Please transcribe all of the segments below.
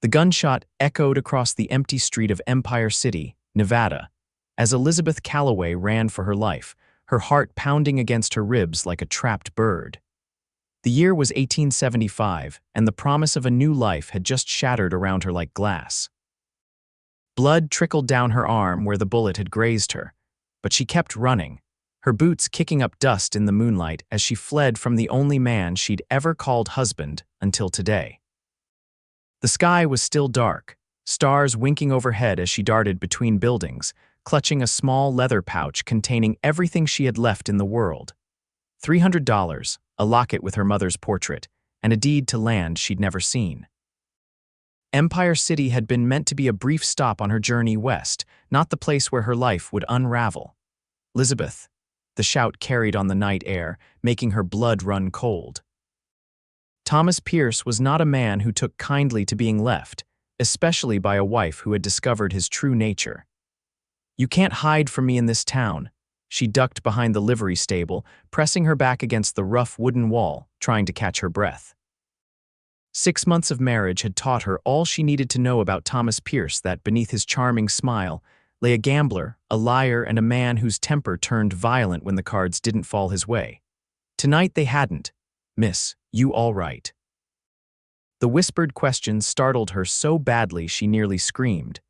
The gunshot echoed across the empty street of Empire City, Nevada, as Elizabeth Calloway ran for her life, her heart pounding against her ribs like a trapped bird. The year was 1875, and the promise of a new life had just shattered around her like glass. Blood trickled down her arm where the bullet had grazed her, but she kept running, her boots kicking up dust in the moonlight as she fled from the only man she'd ever called husband until today. The sky was still dark, stars winking overhead as she darted between buildings, clutching a small leather pouch containing everything she had left in the world. $300, a locket with her mother's portrait, and a deed to land she'd never seen. Empire City had been meant to be a brief stop on her journey west, not the place where her life would unravel. "Elizabeth," the shout carried on the night air, making her blood run cold. Thomas Pierce was not a man who took kindly to being left, especially by a wife who had discovered his true nature. "You can't hide from me in this town." She ducked behind the livery stable, pressing her back against the rough wooden wall, trying to catch her breath. 6 months of marriage had taught her all she needed to know about Thomas Pierce, that beneath his charming smile lay a gambler, a liar, and a man whose temper turned violent when the cards didn't fall his way. Tonight they hadn't. "Miss, you all right?" The whispered question startled her so badly she nearly screamed,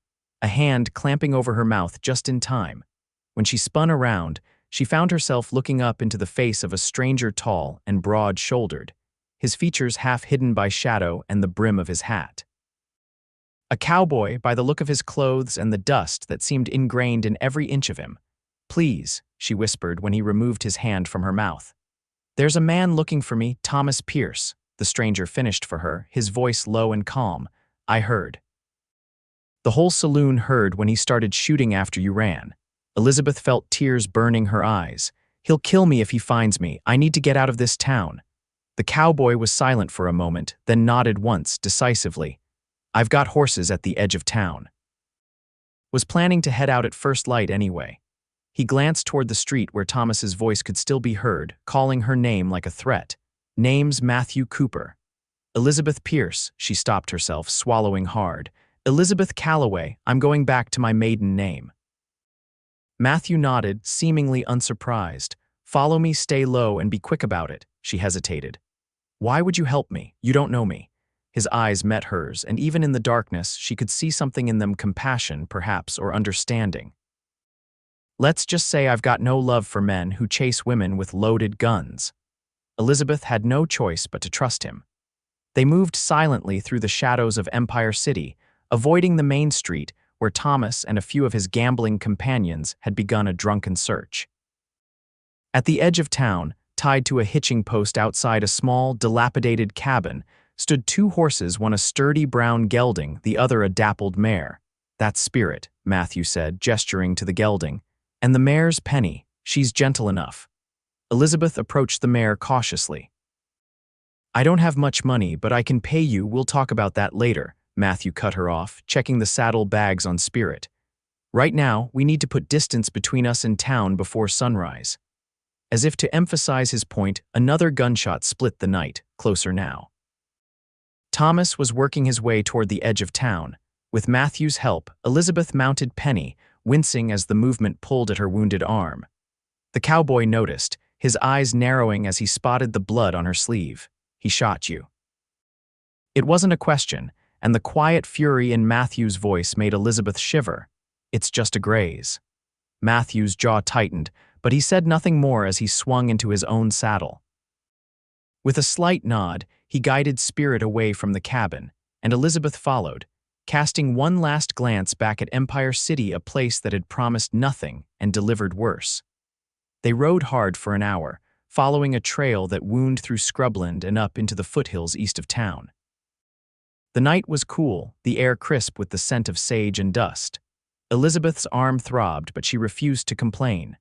a hand clamping over her mouth just in time. When she spun around, she found herself looking up into the face of a stranger, tall and broad-shouldered, his features half hidden by shadow and the brim of his hat. A cowboy by the look of his clothes and the dust that seemed ingrained in every inch of him. "Please," she whispered when he removed his hand from her mouth. "There's a man looking for me, Thomas Pierce," the stranger finished for her, his voice low and calm. "I heard. The whole saloon heard when he started shooting after you ran." Elizabeth felt tears burning her eyes. "He'll kill me if he finds me. I need to get out of this town." The cowboy was silent for a moment, then nodded once, decisively. "I've got horses at the edge of town." Was planning to head out at first light anyway. He glanced toward the street where Thomas's voice could still be heard, calling her name like a threat. "Name's Matthew Cooper." "Elizabeth Pierce," she stopped herself, swallowing hard. "Elizabeth Calloway, I'm going back to my maiden name." Matthew nodded, seemingly unsurprised. "Follow me, stay low, and be quick about it." She hesitated. "Why would you help me? You don't know me." His eyes met hers, and even in the darkness, she could see something in them, compassion, perhaps, or understanding. "Let's just say I've got no love for men who chase women with loaded guns." Elizabeth had no choice but to trust him. They moved silently through the shadows of Empire City, avoiding the main street where Thomas and a few of his gambling companions had begun a drunken search. At the edge of town, tied to a hitching post outside a small, dilapidated cabin, stood 2 horses, one a sturdy brown gelding, the other a dappled mare. "That's Spirit," Matthew said, gesturing to the gelding. "And the mare's Penny. She's gentle enough." Elizabeth approached the mare cautiously. "I don't have much money, but I can pay you. We'll talk about that later," Matthew cut her off, checking the saddle bags on Spirit. "Right now, we need to put distance between us and town before sunrise." As if to emphasize his point, another gunshot split the night, closer now. Thomas was working his way toward the edge of town. With Matthew's help, Elizabeth mounted Penny, wincing as the movement pulled at her wounded arm. The cowboy noticed, his eyes narrowing as he spotted the blood on her sleeve. "He shot you." It wasn't a question, and the quiet fury in Matthew's voice made Elizabeth shiver. "It's just a graze." Matthew's jaw tightened, but he said nothing more as he swung into his own saddle. With a slight nod, he guided Spirit away from the cabin, and Elizabeth followed, casting one last glance back at Empire City, a place that had promised nothing and delivered worse. They rode hard for an hour, following a trail that wound through scrubland and up into the foothills east of town. The night was cool, the air crisp with the scent of sage and dust. Elizabeth's arm throbbed, but she refused to complain.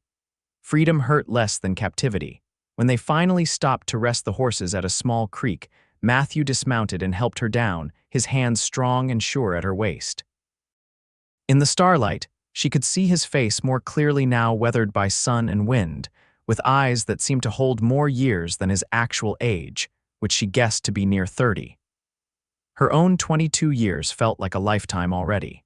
Freedom hurt less than captivity. When they finally stopped to rest the horses at a small creek, Matthew dismounted and helped her down, his hands strong and sure at her waist. In the starlight, she could see his face more clearly now, weathered by sun and wind, with eyes that seemed to hold more years than his actual age, which she guessed to be near 30. Her own 22 years felt like a lifetime already.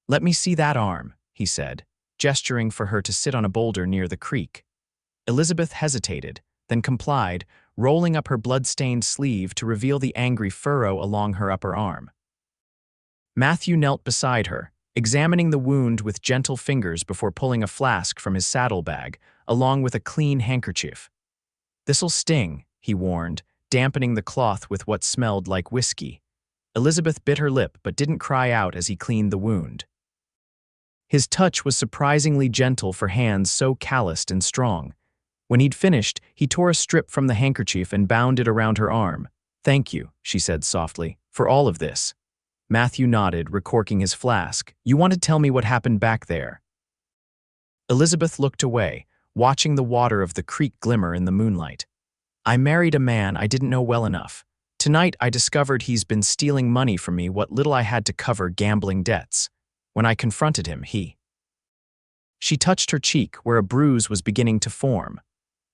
"Let me see that arm," he said, gesturing for her to sit on a boulder near the creek. Elizabeth hesitated, then complied, rolling up her blood-stained sleeve to reveal the angry furrow along her upper arm. Matthew knelt beside her, examining the wound with gentle fingers before pulling a flask from his saddlebag, along with a clean handkerchief. "This'll sting," he warned, dampening the cloth with what smelled like whiskey. Elizabeth bit her lip but didn't cry out as he cleaned the wound. His touch was surprisingly gentle for hands so calloused and strong. When he'd finished, he tore a strip from the handkerchief and bound it around her arm. "Thank you," she said softly, "for all of this." Matthew nodded, recorking his flask. "You want to tell me what happened back there?" Elizabeth looked away, watching the water of the creek glimmer in the moonlight. "I married a man I didn't know well enough. Tonight I discovered he's been stealing money from me, what little I had to cover gambling debts. When I confronted him, She touched her cheek where a bruise was beginning to form.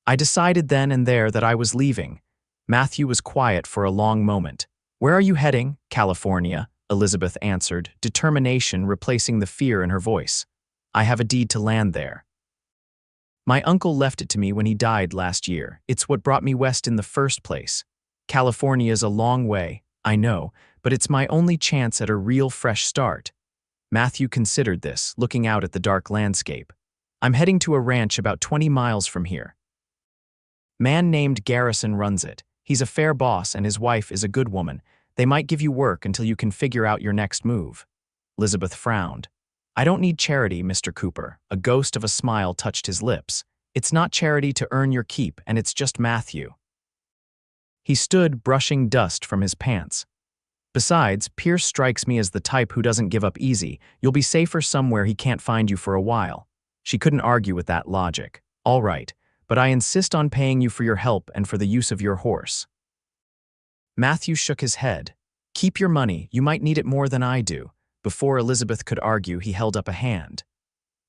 "I decided then and there that I was leaving." Matthew was quiet for a long moment. "Where are you heading?" "California," Elizabeth answered, determination replacing the fear in her voice. "I have a deed to land there. My uncle left it to me when he died last year. It's what brought me west in the first place. California's a long way, I know, but it's my only chance at a real fresh start." Matthew considered this, looking out at the dark landscape. "I'm heading to a ranch about 20 miles from here. Man named Garrison runs it. He's a fair boss and his wife is a good woman. They might give you work until you can figure out your next move." Elizabeth frowned. "I don't need charity, Mr. Cooper." A ghost of a smile touched his lips. "It's not charity to earn your keep, and it's just Matthew." He stood, brushing dust from his pants. "Besides, Pierce strikes me as the type who doesn't give up easy. You'll be safer somewhere he can't find you for a while." She couldn't argue with that logic. "All right, but I insist on paying you for your help and for the use of your horse." Matthew shook his head. "Keep your money, you might need it more than I do." Before Elizabeth could argue, he held up a hand.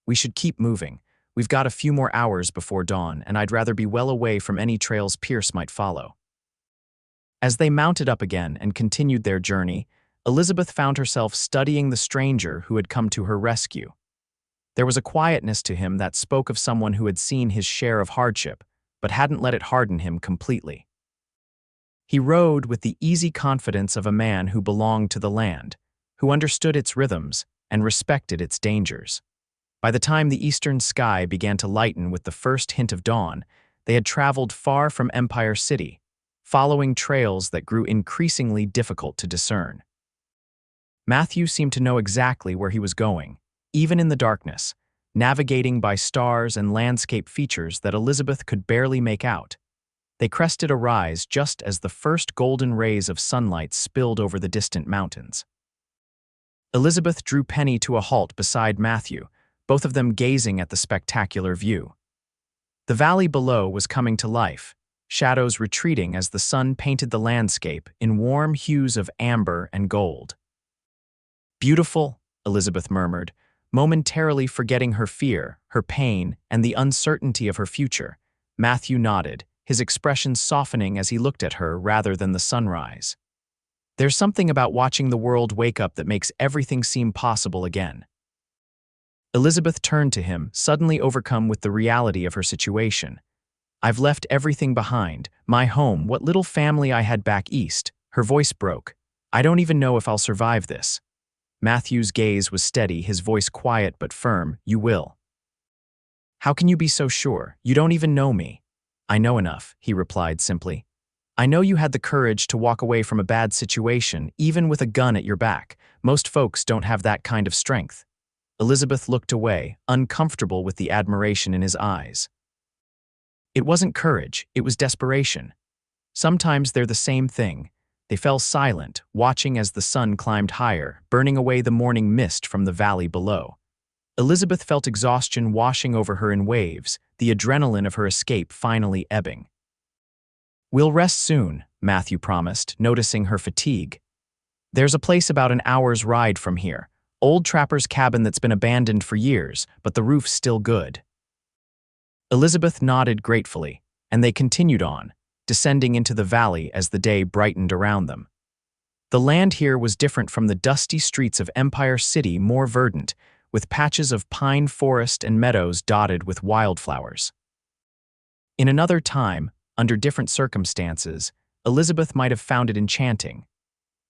"We should keep moving. We've got a few more hours before dawn, and I'd rather be well away from any trails Pierce might follow." As they mounted up again and continued their journey, Elizabeth found herself studying the stranger who had come to her rescue. There was a quietness to him that spoke of someone who had seen his share of hardship, but hadn't let it harden him completely. He rode with the easy confidence of a man who belonged to the land, who understood its rhythms and respected its dangers. By the time the eastern sky began to lighten with the first hint of dawn, they had traveled far from Empire City, following trails that grew increasingly difficult to discern. Matthew seemed to know exactly where he was going, even in the darkness, navigating by stars and landscape features that Elizabeth could barely make out. They crested a rise just as the first golden rays of sunlight spilled over the distant mountains. Elizabeth drew Penny to a halt beside Matthew, both of them gazing at the spectacular view. The valley below was coming to life, shadows retreating as the sun painted the landscape in warm hues of amber and gold. "Beautiful," Elizabeth murmured, momentarily forgetting her fear, her pain, and the uncertainty of her future. Matthew nodded, his expression softening as he looked at her rather than the sunrise. "There's something about watching the world wake up that makes everything seem possible again." Elizabeth turned to him, suddenly overcome with the reality of her situation. "I've left everything behind, my home, what little family I had back east." Her voice broke. "I don't even know if I'll survive this." Matthew's gaze was steady, his voice quiet but firm. "You will." "How can you be so sure? You don't even know me." "I know enough," he replied simply. "I know you had the courage to walk away from a bad situation, even with a gun at your back. Most folks don't have that kind of strength." Elizabeth looked away, uncomfortable with the admiration in his eyes. It wasn't courage, it was desperation. Sometimes they're the same thing. They fell silent, watching as the sun climbed higher, burning away the morning mist from the valley below. Elizabeth felt exhaustion washing over her in waves, the adrenaline of her escape finally ebbing. "We'll rest soon," Matthew promised, noticing her fatigue. "There's a place about an hour's ride from here. Old trapper's cabin that's been abandoned for years, but the roof's still good." Elizabeth nodded gratefully, and they continued on, descending into the valley as the day brightened around them. The land here was different from the dusty streets of Empire City, more verdant, with patches of pine forest and meadows dotted with wildflowers. In another time, under different circumstances, Elizabeth might have found it enchanting.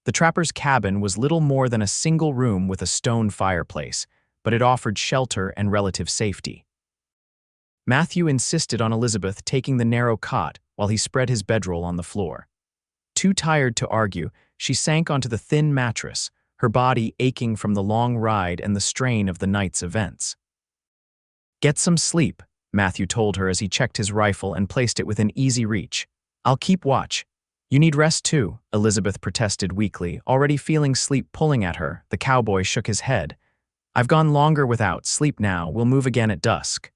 The trapper's cabin was little more than a single room with a stone fireplace, but it offered shelter and relative safety. Matthew insisted on Elizabeth taking the narrow cot while he spread his bedroll on the floor. Too tired to argue, she sank onto the thin mattress, her body aching from the long ride and the strain of the night's events. "Get some sleep," Matthew told her as he checked his rifle and placed it within easy reach. "I'll keep watch." "You need rest too," Elizabeth protested weakly, already feeling sleep pulling at her. The cowboy shook his head. "I've gone longer without sleep now. We'll move again at dusk."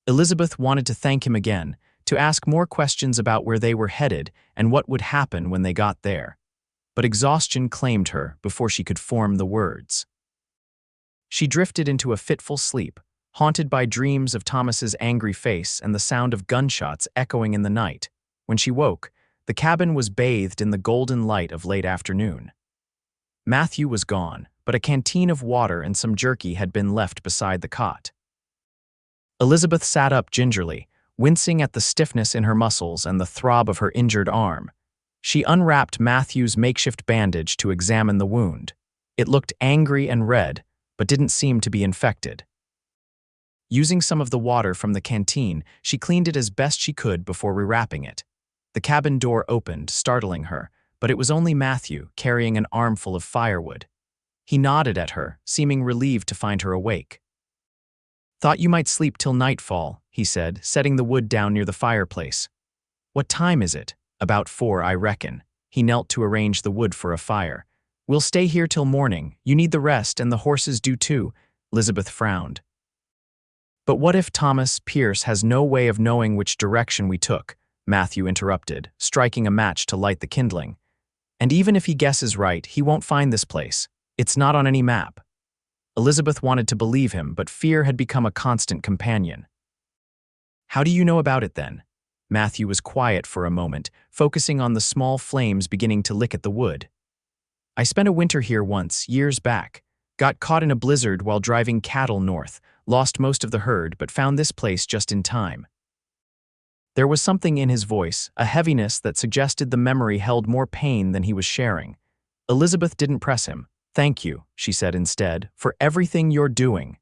Elizabeth wanted to thank him again, to ask more questions about where they were headed and what would happen when they got there. But exhaustion claimed her before she could form the words. She drifted into a fitful sleep, haunted by dreams of Thomas's angry face and the sound of gunshots echoing in the night. When she woke, the cabin was bathed in the golden light of late afternoon. Matthew was gone, but a canteen of water and some jerky had been left beside the cot. Elizabeth sat up gingerly, wincing at the stiffness in her muscles and the throb of her injured arm. She unwrapped Matthew's makeshift bandage to examine the wound. It looked angry and red, but didn't seem to be infected. Using some of the water from the canteen, she cleaned it as best she could before rewrapping it. The cabin door opened, startling her, but it was only Matthew, carrying an armful of firewood. He nodded at her, seeming relieved to find her awake. "Thought you might sleep till nightfall," he said, setting the wood down near the fireplace. "What time is it?" "About 4, I reckon." He knelt to arrange the wood for a fire. "We'll stay here till morning. You need the rest, and the horses do too." Elizabeth frowned. "But what if Thomas Pierce has no way of knowing which direction we took?" Matthew interrupted, striking a match to light the kindling. "And even if he guesses right, he won't find this place. It's not on any map." Elizabeth wanted to believe him, but fear had become a constant companion. "How do you know about it then?" Matthew was quiet for a moment, focusing on the small flames beginning to lick at the wood. "I spent a winter here once, years back. Got caught in a blizzard while driving cattle north, lost most of the herd, but found this place just in time." There was something in his voice, a heaviness that suggested the memory held more pain than he was sharing. Elizabeth didn't press him. "Thank you," she said instead, "for everything you're doing."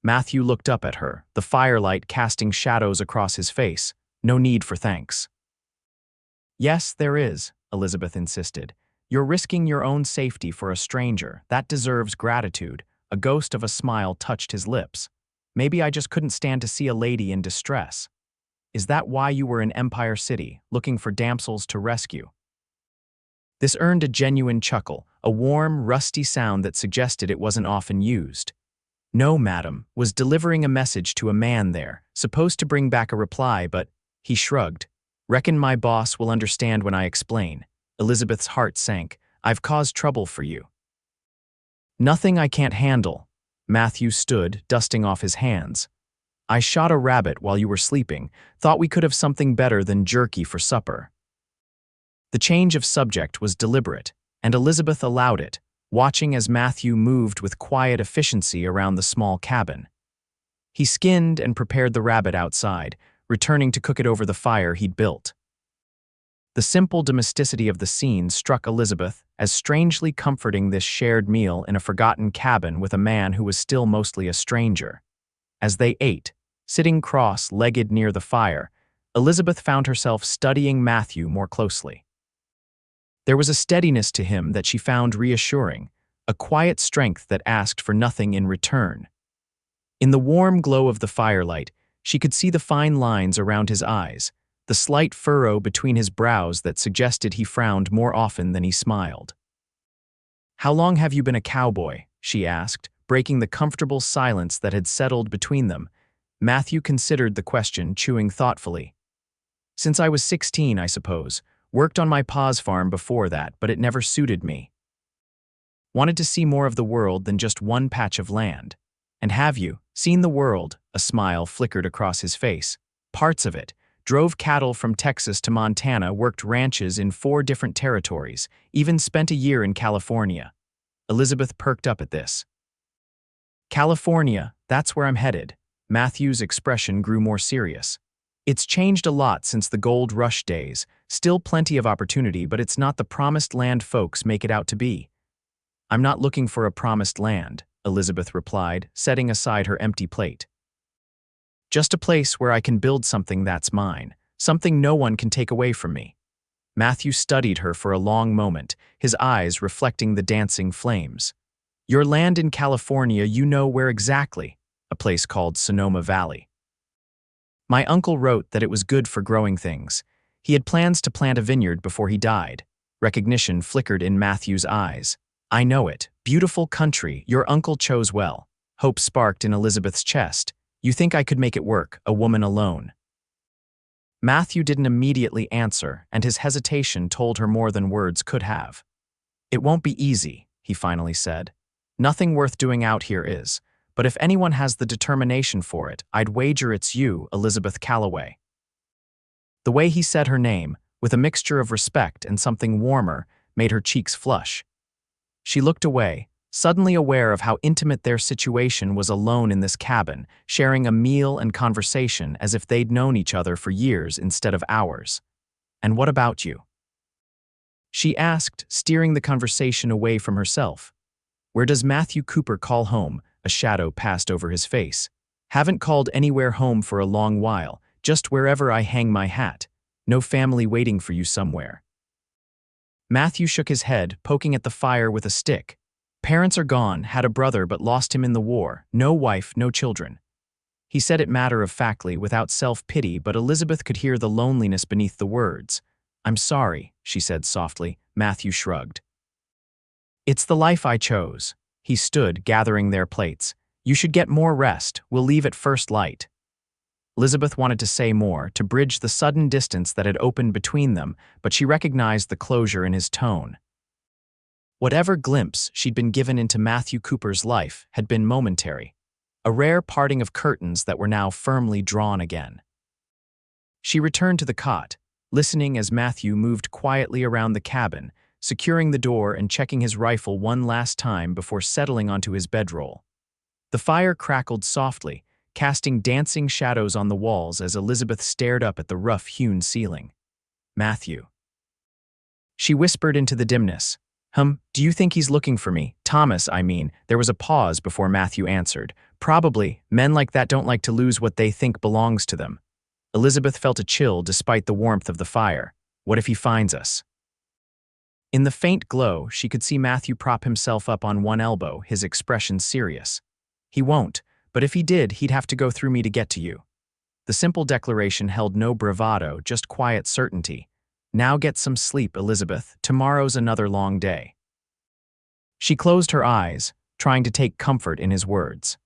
Matthew looked up at her, the firelight casting shadows across his face. "No need for thanks." "Yes, there is," Elizabeth insisted. "You're risking your own safety for a stranger. That deserves gratitude." A ghost of a smile touched his lips. "Maybe I just couldn't stand to see a lady in distress." "Is that why you were in Empire City, looking for damsels to rescue?" This earned a genuine chuckle, a warm, rusty sound that suggested it wasn't often used. "No, madam, was delivering a message to a man there, supposed to bring back a reply, but..." He shrugged. "Reckon my boss will understand when I explain." Elizabeth's heart sank. "I've caused trouble for you." "Nothing I can't handle." Matthew stood, dusting off his hands. "I shot a rabbit while you were sleeping, thought we could have something better than jerky for supper." The change of subject was deliberate, and Elizabeth allowed it, watching as Matthew moved with quiet efficiency around the small cabin. He skinned and prepared the rabbit outside, returning to cook it over the fire he'd built. The simple domesticity of the scene struck Elizabeth as strangely comforting, this shared meal in a forgotten cabin with a man who was still mostly a stranger. As they ate, sitting cross-legged near the fire, Elizabeth found herself studying Matthew more closely. There was a steadiness to him that she found reassuring, a quiet strength that asked for nothing in return. In the warm glow of the firelight, she could see the fine lines around his eyes, the slight furrow between his brows that suggested he frowned more often than he smiled. "How long have you been a cowboy?" she asked, breaking the comfortable silence that had settled between them. Matthew considered the question, chewing thoughtfully. "Since I was 16, I suppose. Worked on my pa's farm before that, but it never suited me. Wanted to see more of the world than just one patch of land." "And have you seen the world?" A smile flickered across his face. "Parts of it. drove cattle from Texas to Montana, worked ranches in 4 different territories, even spent a year in California. Elizabeth perked up at this. California, that's where I'm headed. Matthew's expression grew more serious. It's changed a lot since the gold rush days, still plenty of opportunity, but it's not the promised land folks make it out to be. I'm not looking for a promised land, Elizabeth replied, setting aside her empty plate. Just a place where I can build something that's mine, something no one can take away from me. Matthew studied her for a long moment, his eyes reflecting the dancing flames. Your land in California, you know where exactly, a place called Sonoma Valley. My uncle wrote that it was good for growing things. He had plans to plant a vineyard before he died. Recognition flickered in Matthew's eyes. I know it. Beautiful country. Your uncle chose well. Hope sparked in Elizabeth's chest. You think I could make it work, a woman alone? Matthew didn't immediately answer, and his hesitation told her more than words could have. It won't be easy, he finally said. Nothing worth doing out here is. But if anyone has the determination for it, I'd wager it's you, Elizabeth Calloway. The way he said her name, with a mixture of respect and something warmer, made her cheeks flush. She looked away, suddenly aware of how intimate their situation was, alone in this cabin, sharing a meal and conversation as if they'd known each other for years instead of hours. And what about you? She asked, steering the conversation away from herself. Where does Matthew Cooper call home? A shadow passed over his face. Haven't called anywhere home for a long while, just wherever I hang my hat. No family waiting for you somewhere. Matthew shook his head, poking at the fire with a stick. Parents are gone, had a brother but lost him in the war, no wife, no children. He said it matter-of-factly, without self-pity, but Elizabeth could hear the loneliness beneath the words. I'm sorry, she said softly. Matthew shrugged. It's the life I chose. He stood, gathering their plates. You should get more rest. We'll leave at first light. Elizabeth wanted to say more, to bridge the sudden distance that had opened between them, but she recognized the closure in his tone. Whatever glimpse she'd been given into Matthew Cooper's life had been momentary, a rare parting of curtains that were now firmly drawn again. She returned to the cot, listening as Matthew moved quietly around the cabin, securing the door and checking his rifle one last time before settling onto his bedroll. The fire crackled softly, casting dancing shadows on the walls as Elizabeth stared up at the rough-hewn ceiling. Matthew. She whispered into the dimness. Do you think he's looking for me? Thomas, I mean. There was a pause before Matthew answered. Probably. Men like that don't like to lose what they think belongs to them. Elizabeth felt a chill despite the warmth of the fire. What if he finds us? In the faint glow, she could see Matthew prop himself up on one elbow, his expression serious. He won't, but if he did, he'd have to go through me to get to you. The simple declaration held no bravado, just quiet certainty. Now get some sleep, Elizabeth. Tomorrow's another long day. She closed her eyes, trying to take comfort in his words.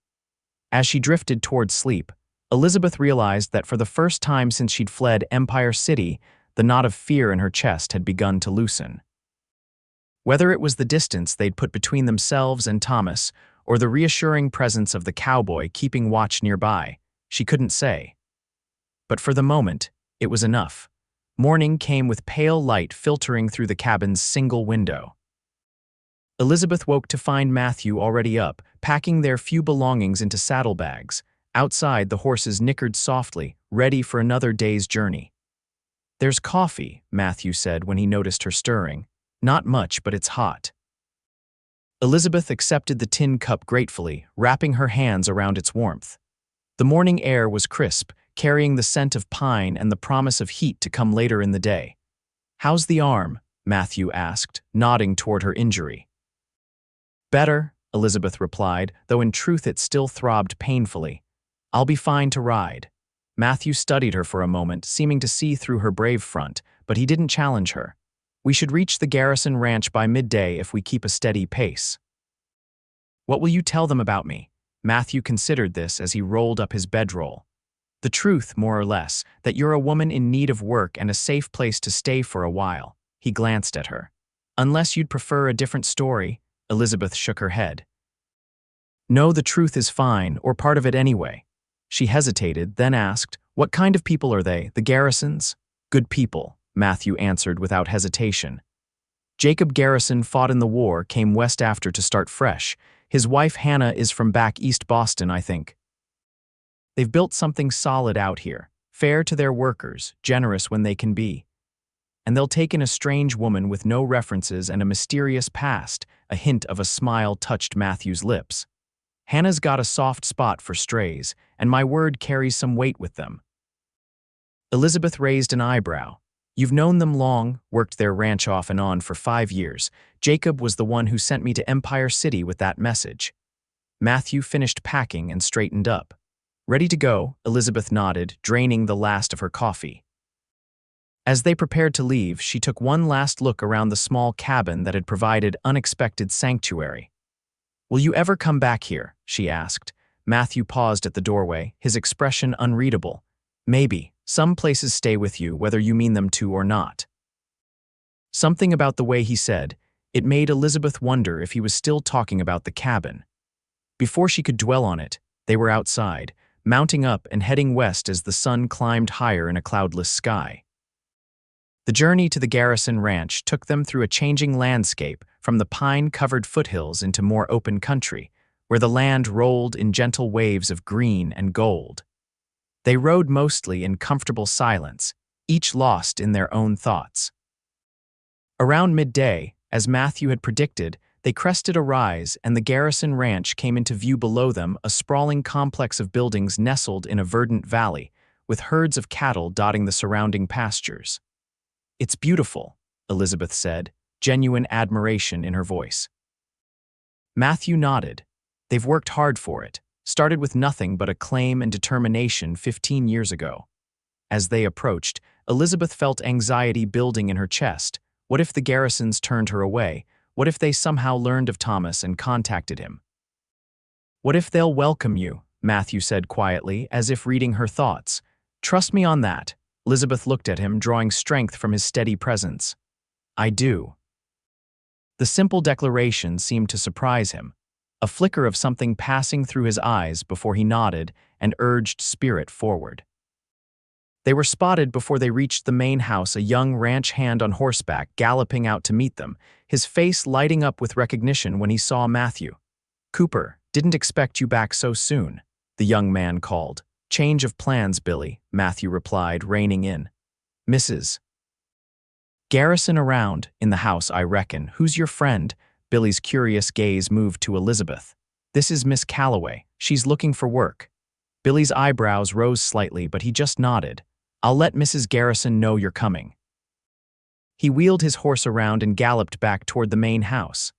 As she drifted toward sleep, Elizabeth realized that for the first time since she'd fled Empire City, the knot of fear in her chest had begun to loosen. Whether it was the distance they'd put between themselves and Thomas, or the reassuring presence of the cowboy keeping watch nearby, she couldn't say. But for the moment, it was enough. Morning came with pale light filtering through the cabin's single window. Elizabeth woke to find Matthew already up, packing their few belongings into saddlebags. Outside, the horses nickered softly, ready for another day's journey. There's coffee, Matthew said when he noticed her stirring. Not much, but it's hot. Elizabeth accepted the tin cup gratefully, wrapping her hands around its warmth. The morning air was crisp, carrying the scent of pine and the promise of heat to come later in the day. How's the arm? Matthew asked, nodding toward her injury. Better, Elizabeth replied, though in truth it still throbbed painfully. I'll be fine to ride. Matthew studied her for a moment, seeming to see through her brave front, but he didn't challenge her. We should reach the Garrison Ranch by midday if we keep a steady pace. What will you tell them about me? Matthew considered this as he rolled up his bedroll. The truth, more or less, that you're a woman in need of work and a safe place to stay for a while. He glanced at her. Unless you'd prefer a different story, Elizabeth shook her head. No, the truth is fine, or part of it anyway. She hesitated, then asked, What kind of people are they, the Garrisons? Good people, Matthew answered without hesitation. Jacob Garrison fought in the war, came west after to start fresh. His wife Hannah is from back East Boston, I think. They've built something solid out here, fair to their workers, generous when they can be. And they'll take in a strange woman with no references and a mysterious past. A hint of a smile touched Matthew's lips. Hannah's got a soft spot for strays, and my word carries some weight with them. Elizabeth raised an eyebrow. You've known them long, worked their ranch off and on for 5 years. Jacob was the one who sent me to Empire City with that message. Matthew finished packing and straightened up. Ready to go, Elizabeth nodded, draining the last of her coffee. As they prepared to leave, she took one last look around the small cabin that had provided unexpected sanctuary. Will you ever come back here? She asked. Matthew paused at the doorway, his expression unreadable. Maybe. Some places stay with you, whether you mean them to or not. Something about the way he said, it made Elizabeth wonder if he was still talking about the cabin. Before she could dwell on it, they were outside, mounting up and heading west as the sun climbed higher in a cloudless sky. The journey to the Garrison Ranch took them through a changing landscape from the pine-covered foothills into more open country, where the land rolled in gentle waves of green and gold. They rode mostly in comfortable silence, each lost in their own thoughts. Around midday, as Matthew had predicted, they crested a rise and the Garrison Ranch came into view below them, a sprawling complex of buildings nestled in a verdant valley, with herds of cattle dotting the surrounding pastures. It's beautiful, Elizabeth said, genuine admiration in her voice. Matthew nodded. They've worked hard for it. Started with nothing but a claim and determination 15 years ago. As they approached, Elizabeth felt anxiety building in her chest. What if the Garrisons turned her away? What if they somehow learned of Thomas and contacted him? What if they'll welcome you? Matthew said quietly, as if reading her thoughts. Trust me on that. Elizabeth looked at him, drawing strength from his steady presence. I do. The simple declaration seemed to surprise him. A flicker of something passing through his eyes before he nodded and urged spirit forward. They were spotted before they reached the main house, a young ranch hand on horseback galloping out to meet them, his face lighting up with recognition when he saw Matthew. Cooper, didn't expect you back so soon, the young man called. Change of plans, Billy, Matthew replied, reining in. Mrs. Garrison around, in the house, I reckon. Who's your friend? Billy's curious gaze moved to Elizabeth. This is Miss Calloway. She's looking for work. Billy's eyebrows rose slightly, but he just nodded. I'll let Mrs. Garrison know you're coming. He wheeled his horse around and galloped back toward the main house.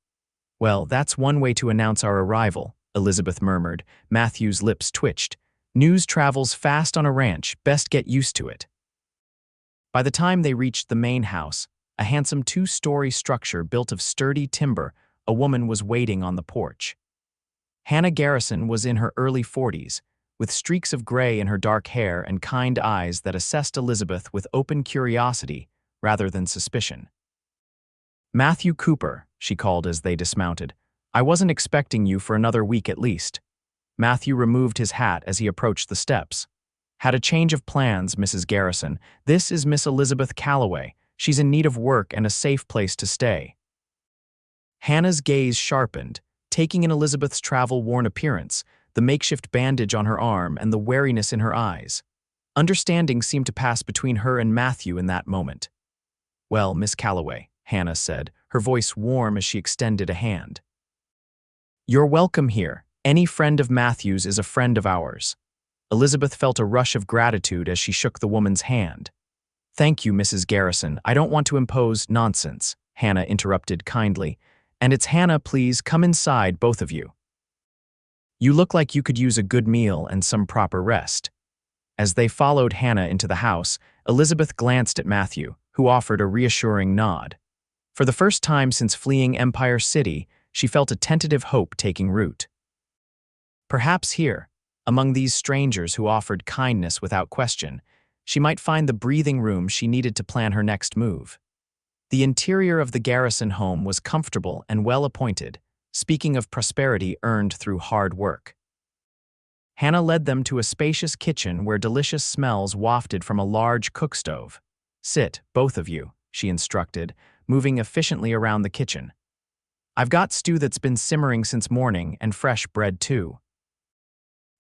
Well, that's one way to announce our arrival, Elizabeth murmured. Matthew's lips twitched. News travels fast on a ranch, best get used to it. By the time they reached the main house, a handsome 2-story structure built of sturdy timber, a woman was waiting on the porch. Hannah Garrison was in her early 40s, with streaks of gray in her dark hair and kind eyes that assessed Elizabeth with open curiosity rather than suspicion. Matthew Cooper, she called as they dismounted. I wasn't expecting you for another week at least. Matthew removed his hat as he approached the steps. Had a change of plans, Mrs. Garrison. This is Miss Elizabeth Calloway. She's in need of work and a safe place to stay. Hannah's gaze sharpened, taking in Elizabeth's travel-worn appearance, the makeshift bandage on her arm and the wariness in her eyes. Understanding seemed to pass between her and Matthew in that moment. Well, Miss Calloway, Hannah said, her voice warm as she extended a hand. You're welcome here. Any friend of Matthew's is a friend of ours. Elizabeth felt a rush of gratitude as she shook the woman's hand. Thank you, Mrs. Garrison. I don't want to impose nonsense, Hannah interrupted kindly. And it's Hannah, please, come inside, both of you. You look like you could use a good meal and some proper rest. As they followed Hannah into the house, Elizabeth glanced at Matthew, who offered a reassuring nod. For the first time since fleeing Empire City, she felt a tentative hope taking root. Perhaps here, among these strangers who offered kindness without question, she might find the breathing room she needed to plan her next move. The interior of the Garrison home was comfortable and well-appointed, speaking of prosperity earned through hard work. Hannah led them to a spacious kitchen where delicious smells wafted from a large cook stove. "Sit, both of you," she instructed, moving efficiently around the kitchen. "I've got stew that's been simmering since morning and fresh bread too."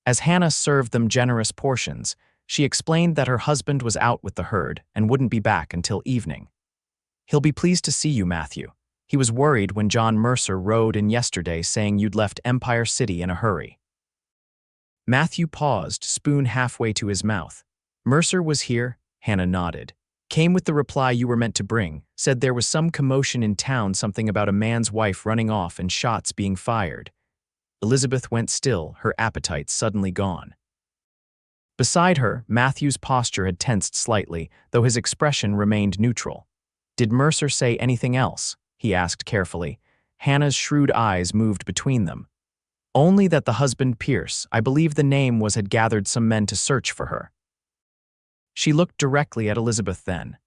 As Hannah served them generous portions, she explained that her husband was out with the herd and wouldn't be back until evening. "He'll be pleased to see you, Matthew. He was worried when John Mercer rode in yesterday saying you'd left Empire City in a hurry." Matthew paused, spoon halfway to his mouth. "Mercer was here," Hannah nodded. "Came with the reply you were meant to bring, said there was some commotion in town, something about a man's wife running off and shots being fired." Elizabeth went still, her appetite suddenly gone. Beside her, Matthew's posture had tensed slightly, though his expression remained neutral. "Did Mercer say anything else?" he asked carefully. Hannah's shrewd eyes moved between them. "Only that the husband Pierce, I believe the name was, had gathered some men to search for her." She looked directly at Elizabeth then.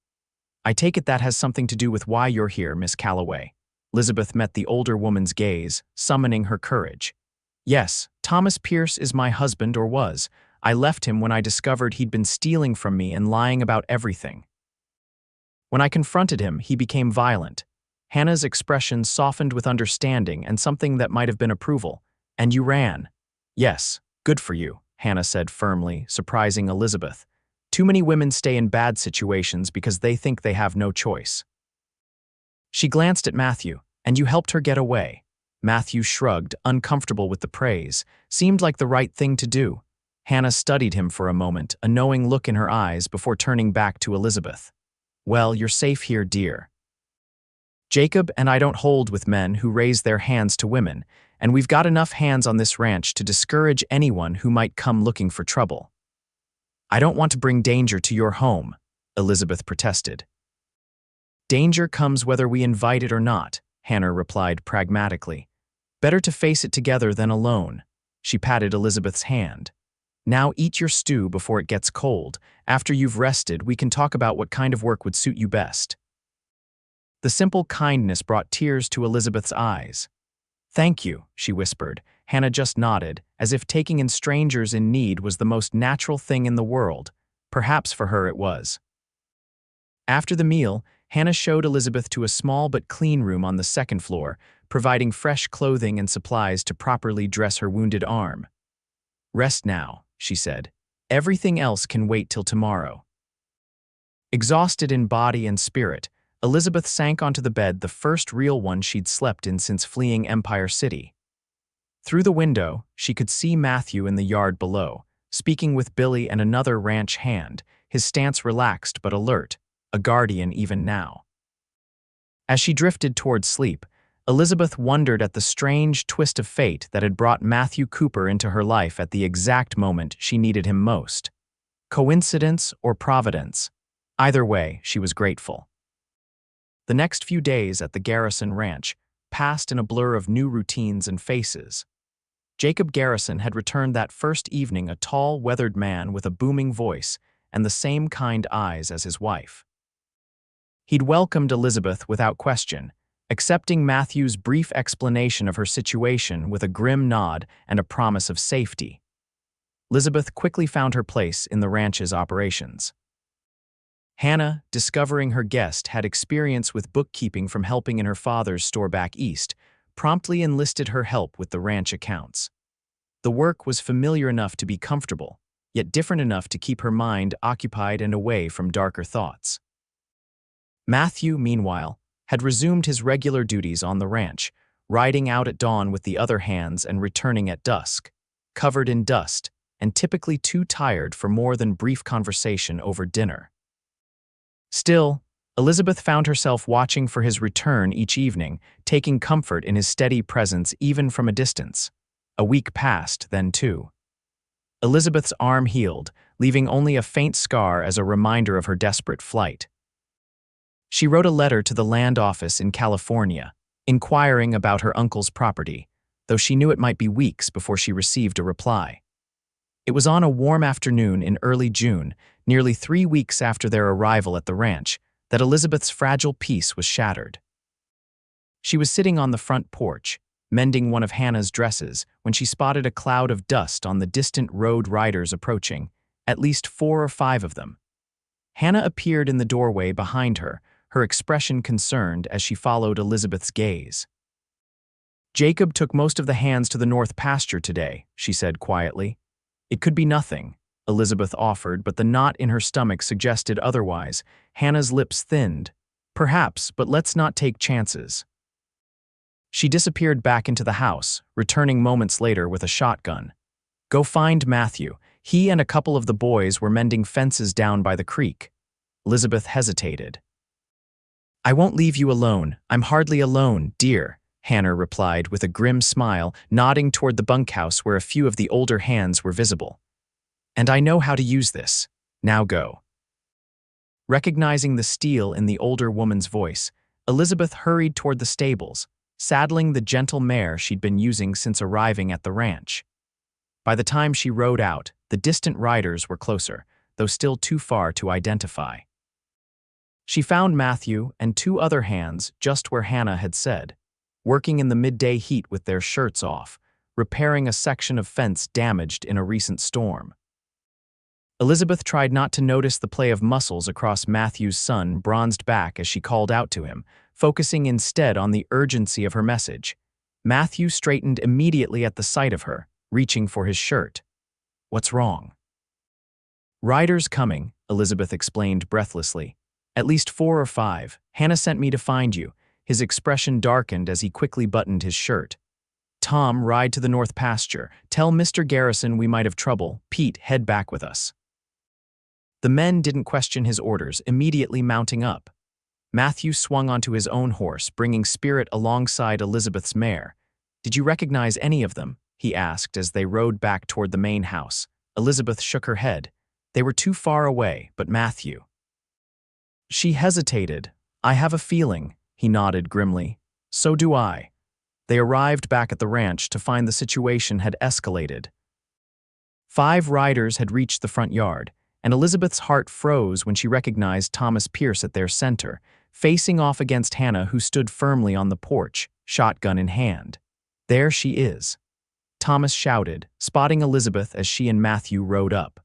"I take it that has something to do with why you're here, Miss Calloway." Elizabeth met the older woman's gaze, summoning her courage. "Yes, Thomas Pierce is my husband, or was. I left him when I discovered he'd been stealing from me and lying about everything. When I confronted him, he became violent." Hannah's expression softened with understanding and something that might have been approval. "And you ran." "Yes, good for you," Hannah said firmly, surprising Elizabeth. "Too many women stay in bad situations because they think they have no choice." She glanced at Matthew. "And you helped her get away." Matthew shrugged, uncomfortable with the praise. Seemed like the right thing to do. Hannah studied him for a moment, a knowing look in her eyes before turning back to Elizabeth. "Well, you're safe here, dear. Jacob and I don't hold with men who raise their hands to women, and we've got enough hands on this ranch to discourage anyone who might come looking for trouble." "I don't want to bring danger to your home," Elizabeth protested. "Danger comes whether we invite it or not," Hannah replied pragmatically. "Better to face it together than alone." She patted Elizabeth's hand. "Now eat your stew before it gets cold. After you've rested, we can talk about what kind of work would suit you best." The simple kindness brought tears to Elizabeth's eyes. "Thank you," she whispered. Hannah just nodded, as if taking in strangers in need was the most natural thing in the world. Perhaps for her it was. After the meal, Hannah showed Elizabeth to a small but clean room on the second floor, providing fresh clothing and supplies to properly dress her wounded arm. "Rest now," she said. "Everything else can wait till tomorrow." Exhausted in body and spirit, Elizabeth sank onto the bed, the first real one she'd slept in since fleeing Empire City. Through the window, she could see Matthew in the yard below, speaking with Billy and another ranch hand, his stance relaxed but alert, a guardian even now. As she drifted toward sleep, Elizabeth wondered at the strange twist of fate that had brought Matthew Cooper into her life at the exact moment she needed him most. Coincidence or providence? Either way, she was grateful. The next few days at the Garrison Ranch passed in a blur of new routines and faces. Jacob Garrison had returned that first evening, a tall, weathered man with a booming voice and the same kind eyes as his wife. He'd welcomed Elizabeth without question, accepting Matthew's brief explanation of her situation with a grim nod and a promise of safety. Elizabeth quickly found her place in the ranch's operations. Hannah, discovering her guest had experience with bookkeeping from helping in her father's store back east, promptly enlisted her help with the ranch accounts. The work was familiar enough to be comfortable, yet different enough to keep her mind occupied and away from darker thoughts. Matthew, meanwhile, had resumed his regular duties on the ranch, riding out at dawn with the other hands and returning at dusk, covered in dust and typically too tired for more than brief conversation over dinner. Still, Elizabeth found herself watching for his return each evening, taking comfort in his steady presence even from a distance. A week passed, then too. Elizabeth's arm healed, leaving only a faint scar as a reminder of her desperate flight. She wrote a letter to the land office in California, inquiring about her uncle's property, though she knew it might be weeks before she received a reply. It was on a warm afternoon in early June, nearly 3 weeks after their arrival at the ranch, that Elizabeth's fragile peace was shattered. She was sitting on the front porch, mending one of Hannah's dresses, when she spotted a cloud of dust on the distant road riders approaching, at least 4 or 5 of them. Hannah appeared in the doorway behind her, her expression concerned as she followed Elizabeth's gaze. "Jacob took most of the hands to the north pasture today," she said quietly. "It could be nothing," Elizabeth offered, but the knot in her stomach suggested otherwise. Hannah's lips thinned. "Perhaps, but let's not take chances." She disappeared back into the house, returning moments later with a shotgun. "Go find Matthew. He and a couple of the boys were mending fences down by the creek." Elizabeth hesitated. "I won't leave you alone. I'm hardly alone, dear," Hannah replied with a grim smile, nodding toward the bunkhouse where a few of the older hands were visible. "And I know how to use this. Now go." Recognizing the steel in the older woman's voice, Elizabeth hurried toward the stables, saddling the gentle mare she'd been using since arriving at the ranch. By the time she rode out, the distant riders were closer, though still too far to identify. She found Matthew and 2 other hands just where Hannah had said, working in the midday heat with their shirts off, repairing a section of fence damaged in a recent storm. Elizabeth tried not to notice the play of muscles across Matthew's sun-bronzed back as she called out to him, focusing instead on the urgency of her message. Matthew straightened immediately at the sight of her, reaching for his shirt. "What's wrong?" "Riders coming," Elizabeth explained breathlessly. "At least 4 or 5. Hannah sent me to find you." His expression darkened as he quickly buttoned his shirt. "Tom, ride to the north pasture. Tell Mr. Garrison we might have trouble. Pete, head back with us." The men didn't question his orders, immediately mounting up. Matthew swung onto his own horse, bringing Spirit alongside Elizabeth's mare. "Did you recognize any of them?" he asked as they rode back toward the main house. Elizabeth shook her head. They were too far away, but Matthew. She hesitated. "I have a feeling," he nodded grimly. "So do I." They arrived back at the ranch to find the situation had escalated. 5 riders had reached the front yard, and Elizabeth's heart froze when she recognized Thomas Pierce at their center, facing off against Hannah, who stood firmly on the porch, shotgun in hand. "There she is," Thomas shouted, spotting Elizabeth as she and Matthew rode up.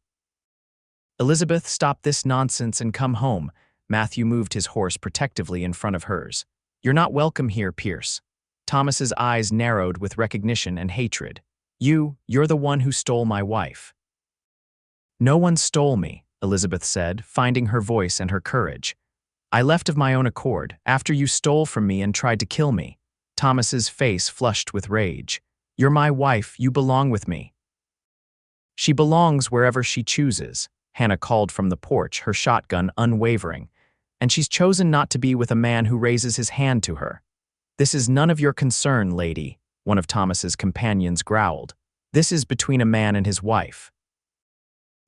"Elizabeth, stop this nonsense and come home." Matthew moved his horse protectively in front of hers. "You're not welcome here, Pierce." Thomas's eyes narrowed with recognition and hatred. You're the one who stole my wife." "No one stole me," Elizabeth said, finding her voice and her courage. "I left of my own accord, after you stole from me and tried to kill me." Thomas's face flushed with rage. "You're my wife, you belong with me." "She belongs wherever she chooses," Hannah called from the porch, her shotgun unwavering. "And she's chosen not to be with a man who raises his hand to her." "This is none of your concern, lady," one of Thomas's companions growled. "This is between a man and his wife."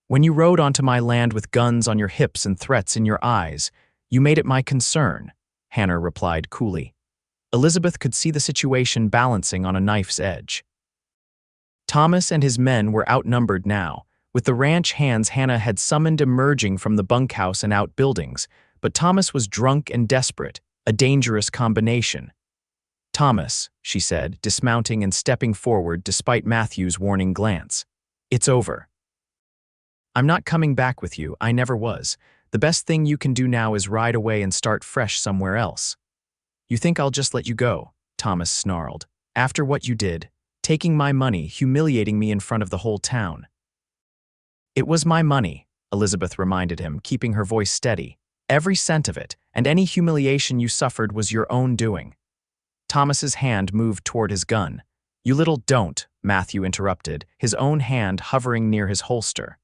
"When you rode onto my land with guns on your hips and threats in your eyes, you made it my concern," Hannah replied coolly. Elizabeth could see the situation balancing on a knife's edge. Thomas and his men were outnumbered now, with the ranch hands Hannah had summoned emerging from the bunkhouse and outbuildings, but Thomas was drunk and desperate, a dangerous combination. "Thomas," she said, dismounting and stepping forward despite Matthew's warning glance. "It's over. I'm not coming back with you, I never was. The best thing you can do now is ride away and start fresh somewhere else." "You think I'll just let you go?" Thomas snarled. "After what you did, taking my money, humiliating me in front of the whole town." "It was my money," Elizabeth reminded him, keeping her voice steady. "Every cent of it, and any humiliation you suffered was your own doing." Thomas's hand moved toward his gun. "You little don't," Matthew interrupted, his own hand hovering near his holster.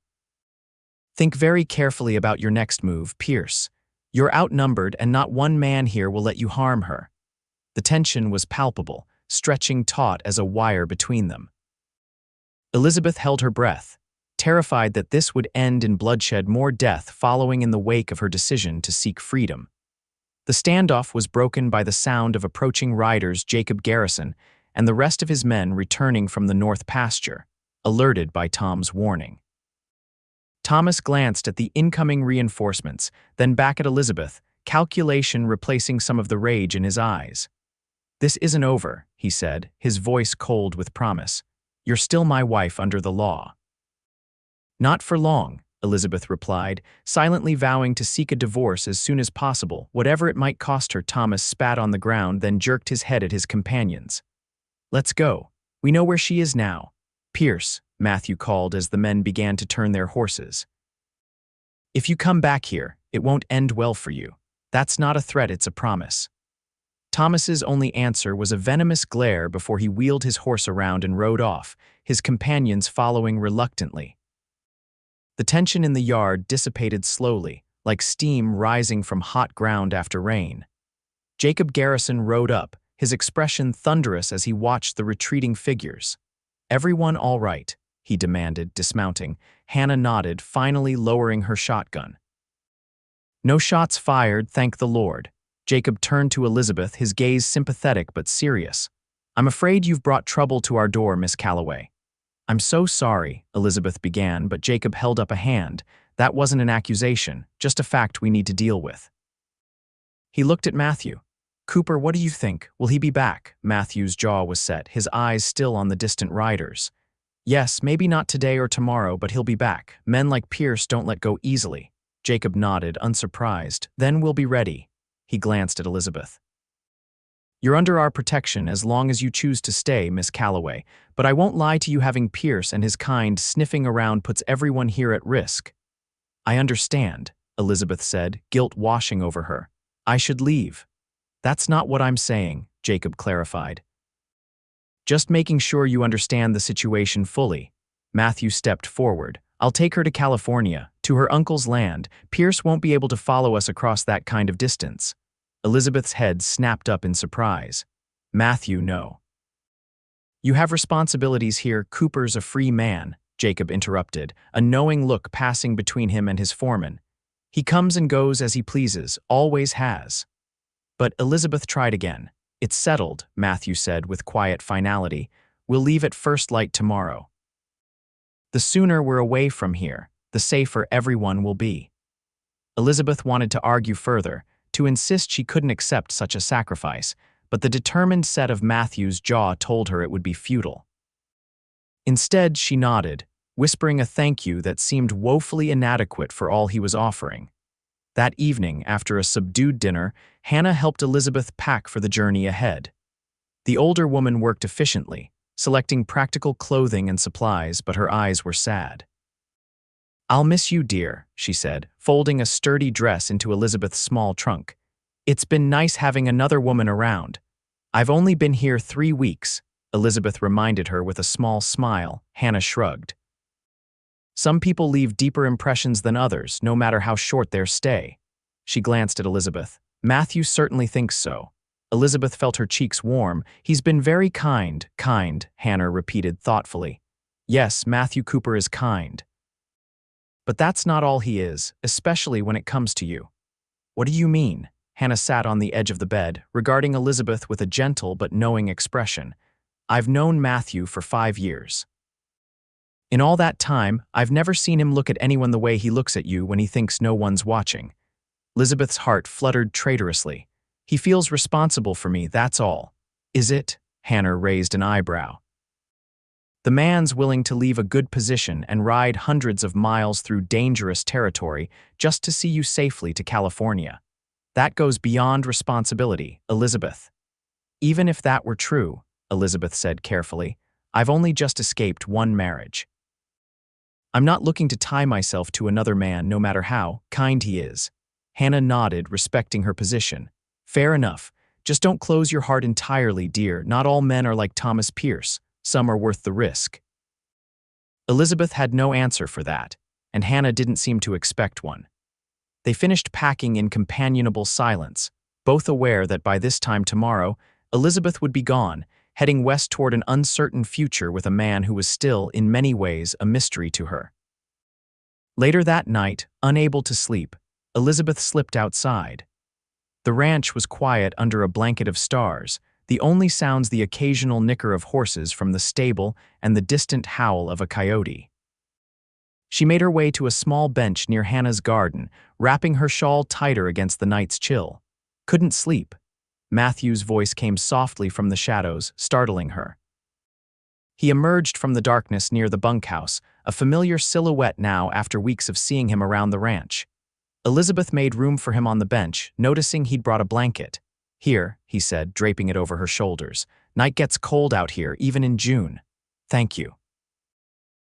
"Think very carefully about your next move, Pierce. You're outnumbered and not one man here will let you harm her." The tension was palpable, stretching taut as a wire between them. Elizabeth held her breath, terrified that this would end in bloodshed, more death following in the wake of her decision to seek freedom. The standoff was broken by the sound of approaching riders Jacob Garrison and the rest of his men returning from the north pasture, alerted by Tom's warning. Thomas glanced at the incoming reinforcements, then back at Elizabeth, calculation replacing some of the rage in his eyes. "This isn't over," he said, his voice cold with promise. "You're still my wife under the law." "Not for long," Elizabeth replied, silently vowing to seek a divorce as soon as possible, whatever it might cost her. Thomas spat on the ground, then jerked his head at his companions. "Let's go. We know where she is now." "Pierce," Matthew called as the men began to turn their horses. "If you come back here, it won't end well for you. That's not a threat, it's a promise." Thomas's only answer was a venomous glare before he wheeled his horse around and rode off, his companions following reluctantly. The tension in the yard dissipated slowly, like steam rising from hot ground after rain. Jacob Garrison rode up, his expression thunderous as he watched the retreating figures. "Everyone all right?" he demanded, dismounting. Hannah nodded, finally lowering her shotgun. "No shots fired, thank the Lord." Jacob turned to Elizabeth, his gaze sympathetic but serious. "I'm afraid you've brought trouble to our door, Miss Calloway." "I'm so sorry," Elizabeth began, but Jacob held up a hand. "That wasn't an accusation, just a fact we need to deal with." He looked at Matthew. "Cooper, what do you think? Will he be back?" Matthew's jaw was set, his eyes still on the distant riders. "Yes, maybe not today or tomorrow, but he'll be back. Men like Pierce don't let go easily." Jacob nodded, unsurprised. "Then we'll be ready." He glanced at Elizabeth. "You're under our protection as long as you choose to stay, Miss Calloway, but I won't lie to you, having Pierce and his kind sniffing around puts everyone here at risk." "I understand," Elizabeth said, guilt washing over her. "I should leave." "That's not what I'm saying," Jacob clarified. "Just making sure you understand the situation fully." Matthew stepped forward. "I'll take her to California, to her uncle's land. Pierce won't be able to follow us across that kind of distance." Elizabeth's head snapped up in surprise. "Matthew, no." "You have responsibilities here. Cooper's a free man," Jacob interrupted, a knowing look passing between him and his foreman. "He comes and goes as he pleases, always has." But Elizabeth tried again. "It's settled," Matthew said with quiet finality. "We'll leave at first light tomorrow. The sooner we're away from here, the safer everyone will be." Elizabeth wanted to argue further, to insist she couldn't accept such a sacrifice, but the determined set of Matthew's jaw told her it would be futile. Instead, she nodded, whispering a thank you that seemed woefully inadequate for all he was offering. That evening, after a subdued dinner, Hannah helped Elizabeth pack for the journey ahead. The older woman worked efficiently, selecting practical clothing and supplies, but her eyes were sad. "I'll miss you, dear," she said, folding a sturdy dress into Elizabeth's small trunk. "It's been nice having another woman around." "I've only been here 3 weeks," Elizabeth reminded her with a small smile. Hannah shrugged. "Some people leave deeper impressions than others, no matter how short their stay." She glanced at Elizabeth. "Matthew certainly thinks so." Elizabeth felt her cheeks warm. "He's been very kind," Hannah repeated thoughtfully. "Yes, Matthew Cooper is kind. But that's not all he is, especially when it comes to you." "What do you mean?" Hannah sat on the edge of the bed, regarding Elizabeth with a gentle but knowing expression. "I've known Matthew for 5 years. In all that time, I've never seen him look at anyone the way he looks at you when he thinks no one's watching." Elizabeth's heart fluttered traitorously. "He feels responsible for me, that's all." "Is it?" Hannah raised an eyebrow. "The man's willing to leave a good position and ride hundreds of miles through dangerous territory just to see you safely to California. That goes beyond responsibility, Elizabeth." "Even if that were true," Elizabeth said carefully, "I've only just escaped one marriage. I'm not looking to tie myself to another man, no matter how kind he is." Hannah nodded, respecting her position. "Fair enough. Just don't close your heart entirely, dear. Not all men are like Thomas Pierce. Some are worth the risk." Elizabeth had no answer for that, and Hannah didn't seem to expect one. They finished packing in companionable silence, both aware that by this time tomorrow, Elizabeth would be gone, heading west toward an uncertain future with a man who was still, in many ways, a mystery to her. Later that night, unable to sleep, Elizabeth slipped outside. The ranch was quiet under a blanket of stars, the only sounds the occasional nicker of horses from the stable and the distant howl of a coyote. She made her way to a small bench near Hannah's garden, wrapping her shawl tighter against the night's chill. Couldn't sleep. Matthew's voice came softly from the shadows, startling her. He emerged from the darkness near the bunkhouse, a familiar silhouette now after weeks of seeing him around the ranch. Elizabeth made room for him on the bench, noticing he'd brought a blanket. "Here," he said, draping it over her shoulders. "Night gets cold out here, even in June. Thank you."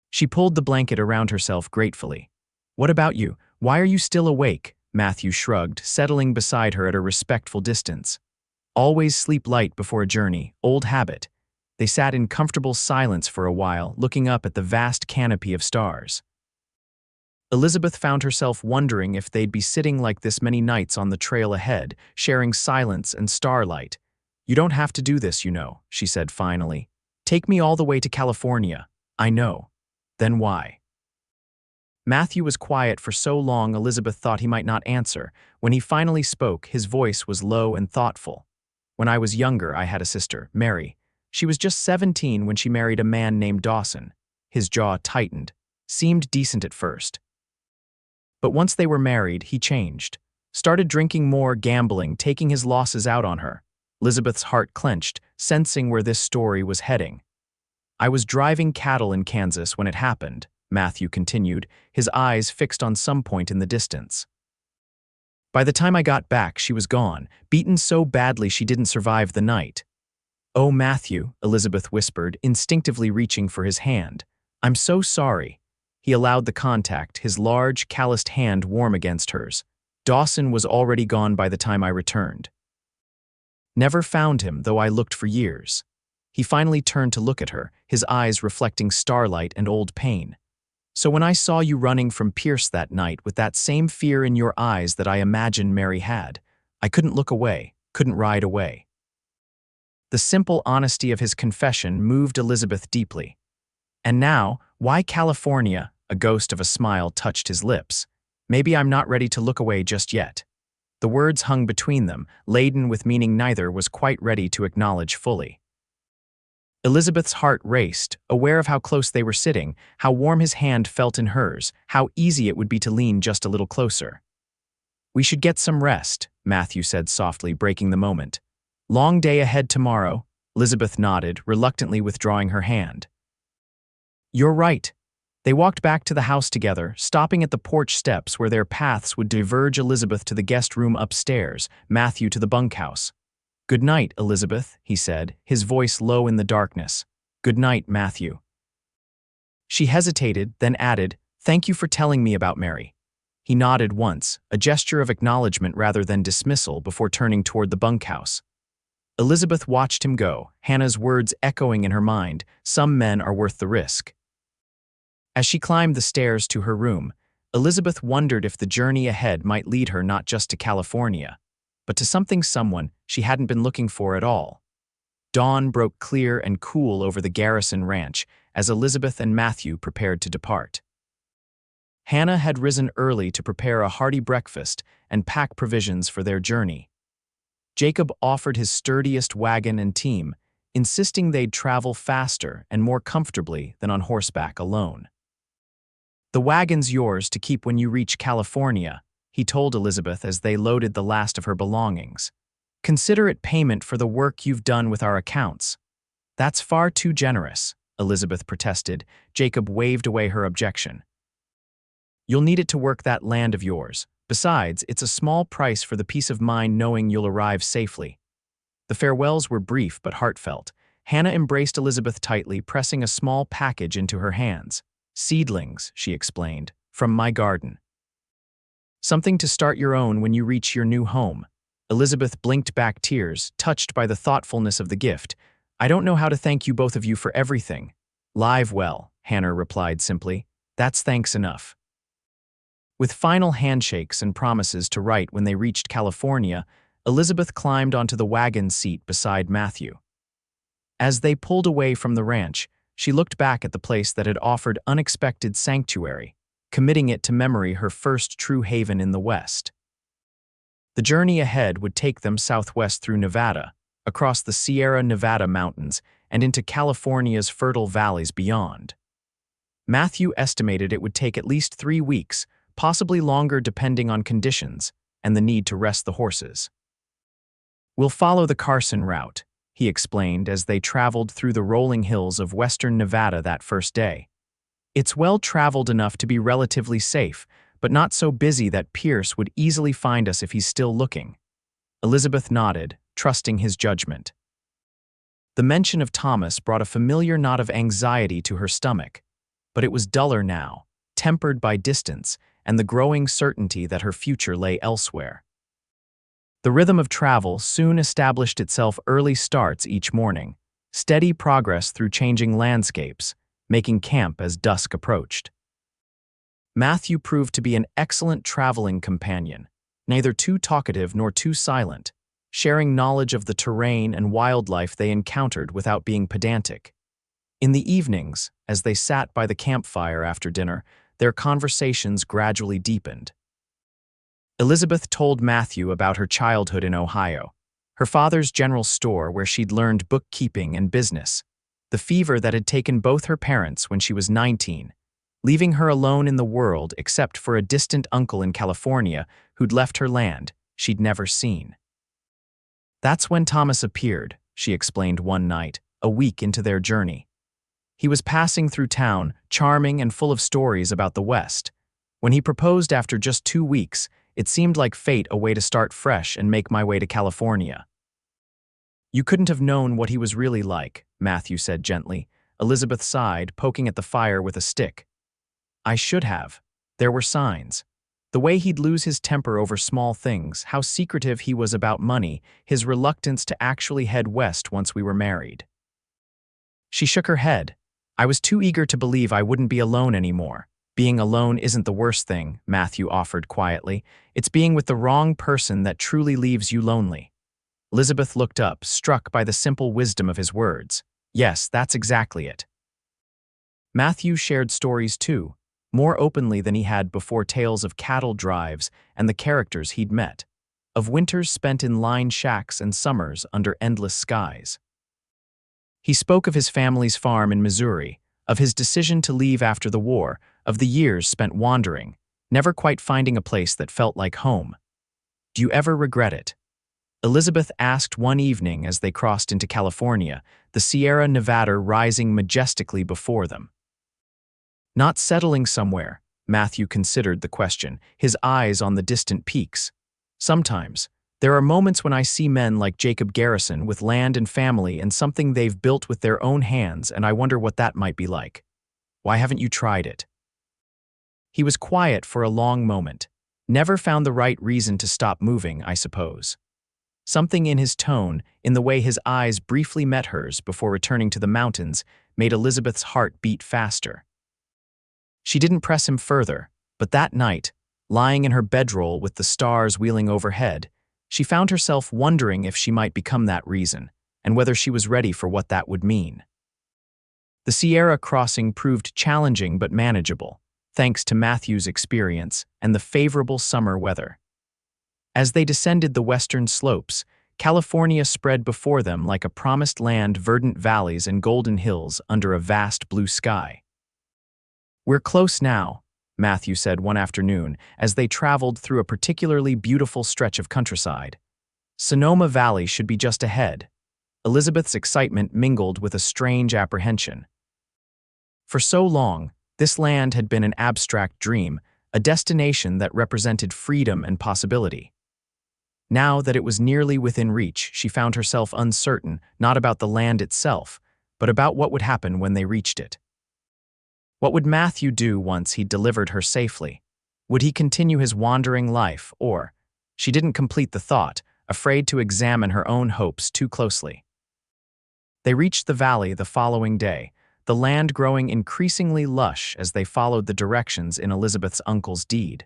She pulled the blanket around herself gratefully. "What about you? Why are you still awake?" Matthew shrugged, settling beside her at a respectful distance. "Always sleep light before a journey, old habit." They sat in comfortable silence for a while, looking up at the vast canopy of stars. Elizabeth found herself wondering if they'd be sitting like this many nights on the trail ahead, sharing silence and starlight. "You don't have to do this, you know," she said finally. "Take me all the way to California." "I know." "Then why?" Matthew was quiet for so long Elizabeth thought he might not answer. When he finally spoke, his voice was low and thoughtful. "When I was younger, I had a sister, Mary. She was just 17 when she married a man named Dawson." His jaw tightened. "Seemed decent at first. But once they were married, he changed. Started drinking more, gambling, taking his losses out on her." Elizabeth's heart clenched, sensing where this story was heading. "I was driving cattle in Kansas when it happened," Matthew continued, his eyes fixed on some point in the distance. "By the time I got back, she was gone, beaten so badly she didn't survive the night." "Oh, Matthew," Elizabeth whispered, instinctively reaching for his hand. "I'm so sorry." He allowed the contact, his large, calloused hand warm against hers. "Dawson was already gone by the time I returned. Never found him, though I looked for years." He finally turned to look at her, his eyes reflecting starlight and old pain. "So when I saw you running from Pierce that night with that same fear in your eyes that I imagined Mary had, I couldn't look away, couldn't ride away." The simple honesty of his confession moved Elizabeth deeply. "And now, why California?" A ghost of a smile touched his lips. "Maybe I'm not ready to look away just yet." The words hung between them, laden with meaning neither was quite ready to acknowledge fully. Elizabeth's heart raced, aware of how close they were sitting, how warm his hand felt in hers, how easy it would be to lean just a little closer. "We should get some rest," Matthew said softly, breaking the moment. "Long day ahead tomorrow." Elizabeth nodded, reluctantly withdrawing her hand. "You're right." They walked back to the house together, stopping at the porch steps where their paths would diverge. Elizabeth to the guest room upstairs, Matthew to the bunkhouse. "Good night, Elizabeth," he said, his voice low in the darkness. "Good night, Matthew." She hesitated, then added, "Thank you for telling me about Mary." He nodded once, a gesture of acknowledgement rather than dismissal, before turning toward the bunkhouse. Elizabeth watched him go, Hannah's words echoing in her mind, "Some men are worth the risk." As she climbed the stairs to her room, Elizabeth wondered if the journey ahead might lead her not just to California, but to someone she hadn't been looking for at all. Dawn broke clear and cool over the Garrison Ranch as Elizabeth and Matthew prepared to depart. Hannah had risen early to prepare a hearty breakfast and pack provisions for their journey. Jacob offered his sturdiest wagon and team, insisting they'd travel faster and more comfortably than on horseback alone. "The wagon's yours to keep when you reach California," he told Elizabeth as they loaded the last of her belongings. "Consider it payment for the work you've done with our accounts." "That's far too generous," Elizabeth protested. Jacob waved away her objection. "You'll need it to work that land of yours. Besides, it's a small price for the peace of mind knowing you'll arrive safely." The farewells were brief but heartfelt. Hannah embraced Elizabeth tightly, pressing a small package into her hands. "Seedlings," she explained, "from my garden. Something to start your own when you reach your new home." Elizabeth blinked back tears, touched by the thoughtfulness of the gift. "I don't know how to thank you both of you for everything." "Live well," Hannah replied simply. "That's thanks enough." With final handshakes and promises to write when they reached California, Elizabeth climbed onto the wagon seat beside Matthew. As they pulled away from the ranch, she looked back at the place that had offered unexpected sanctuary, committing it to memory, her first true haven in the West. The journey ahead would take them southwest through Nevada, across the Sierra Nevada mountains, and into California's fertile valleys beyond. Matthew estimated it would take at least 3 weeks, possibly longer depending on conditions and the need to rest the horses. "We'll follow the Carson route," he explained as they traveled through the rolling hills of western Nevada that first day. "It's well-traveled enough to be relatively safe, but not so busy that Pierce would easily find us if he's still looking." Elizabeth nodded, trusting his judgment. The mention of Thomas brought a familiar knot of anxiety to her stomach, but it was duller now, tempered by distance and the growing certainty that her future lay elsewhere. The rhythm of travel soon established itself: early starts each morning, steady progress through changing landscapes, making camp as dusk approached. Matthew proved to be an excellent traveling companion, neither too talkative nor too silent, sharing knowledge of the terrain and wildlife they encountered without being pedantic. In the evenings, as they sat by the campfire after dinner, their conversations gradually deepened. Elizabeth told Matthew about her childhood in Ohio, her father's general store where she'd learned bookkeeping and business, the fever that had taken both her parents when she was 19, leaving her alone in the world except for a distant uncle in California who'd left her land she'd never seen. "That's when Thomas appeared," she explained one night, a week into their journey. "He was passing through town, charming and full of stories about the West. When he proposed after just 2 weeks, it seemed like fate, a way to start fresh and make my way to California." "You couldn't have known what he was really like," Matthew said gently. Elizabeth sighed, poking at the fire with a stick. "I should have. There were signs. The way he'd lose his temper over small things, how secretive he was about money, his reluctance to actually head west once we were married." She shook her head. "I was too eager to believe I wouldn't be alone anymore." "Being alone isn't the worst thing," Matthew offered quietly. "It's being with the wrong person that truly leaves you lonely." Elizabeth looked up, struck by the simple wisdom of his words. Yes, that's exactly it. Matthew shared stories too, more openly than he had before, tales of cattle drives and the characters he'd met, of winters spent in lined shacks and summers under endless skies. He spoke of his family's farm in Missouri, of his decision to leave after the war, of the years spent wandering, never quite finding a place that felt like home. "Do you ever regret it?" Elizabeth asked one evening as they crossed into California, the Sierra Nevada rising majestically before them. "Not settling somewhere," Matthew considered the question, his eyes on the distant peaks. "Sometimes, there are moments when I see men like Jacob Garrison with land and family and something they've built with their own hands, and I wonder what that might be like. Why haven't you tried it?" He was quiet for a long moment. "Never found the right reason to stop moving, I suppose." Something in his tone, in the way his eyes briefly met hers before returning to the mountains, made Elizabeth's heart beat faster. She didn't press him further, but that night, lying in her bedroll with the stars wheeling overhead, she found herself wondering if she might become that reason, and whether she was ready for what that would mean. The Sierra crossing proved challenging but manageable, thanks to Matthew's experience and the favorable summer weather. As they descended the western slopes, California spread before them like a promised land, verdant valleys and golden hills under a vast blue sky. "We're close now," Matthew said one afternoon as they traveled through a particularly beautiful stretch of countryside. "Sonoma Valley should be just ahead." Elizabeth's excitement mingled with a strange apprehension. For so long, this land had been an abstract dream, a destination that represented freedom and possibility. Now that it was nearly within reach, she found herself uncertain, not about the land itself, but about what would happen when they reached it. What would Matthew do once he'd delivered her safely? Would he continue his wandering life, or— She didn't complete the thought, afraid to examine her own hopes too closely. They reached the valley the following day, the land growing increasingly lush as they followed the directions in Elizabeth's uncle's deed.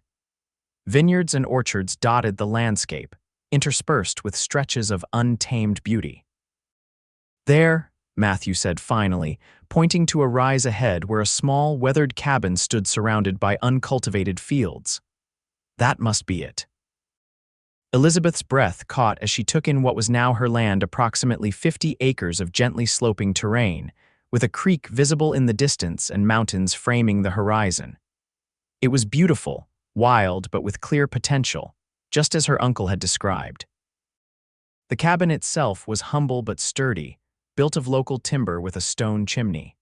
Vineyards and orchards dotted the landscape, interspersed with stretches of untamed beauty. "There," Matthew said finally, pointing to a rise ahead where a small, weathered cabin stood surrounded by uncultivated fields. "That must be it." Elizabeth's breath caught as she took in what was now her land, approximately 50 acres of gently sloping terrain, with a creek visible in the distance and mountains framing the horizon. It was beautiful, wild but with clear potential, just as her uncle had described. The cabin itself was humble but sturdy, built of local timber with a stone chimney.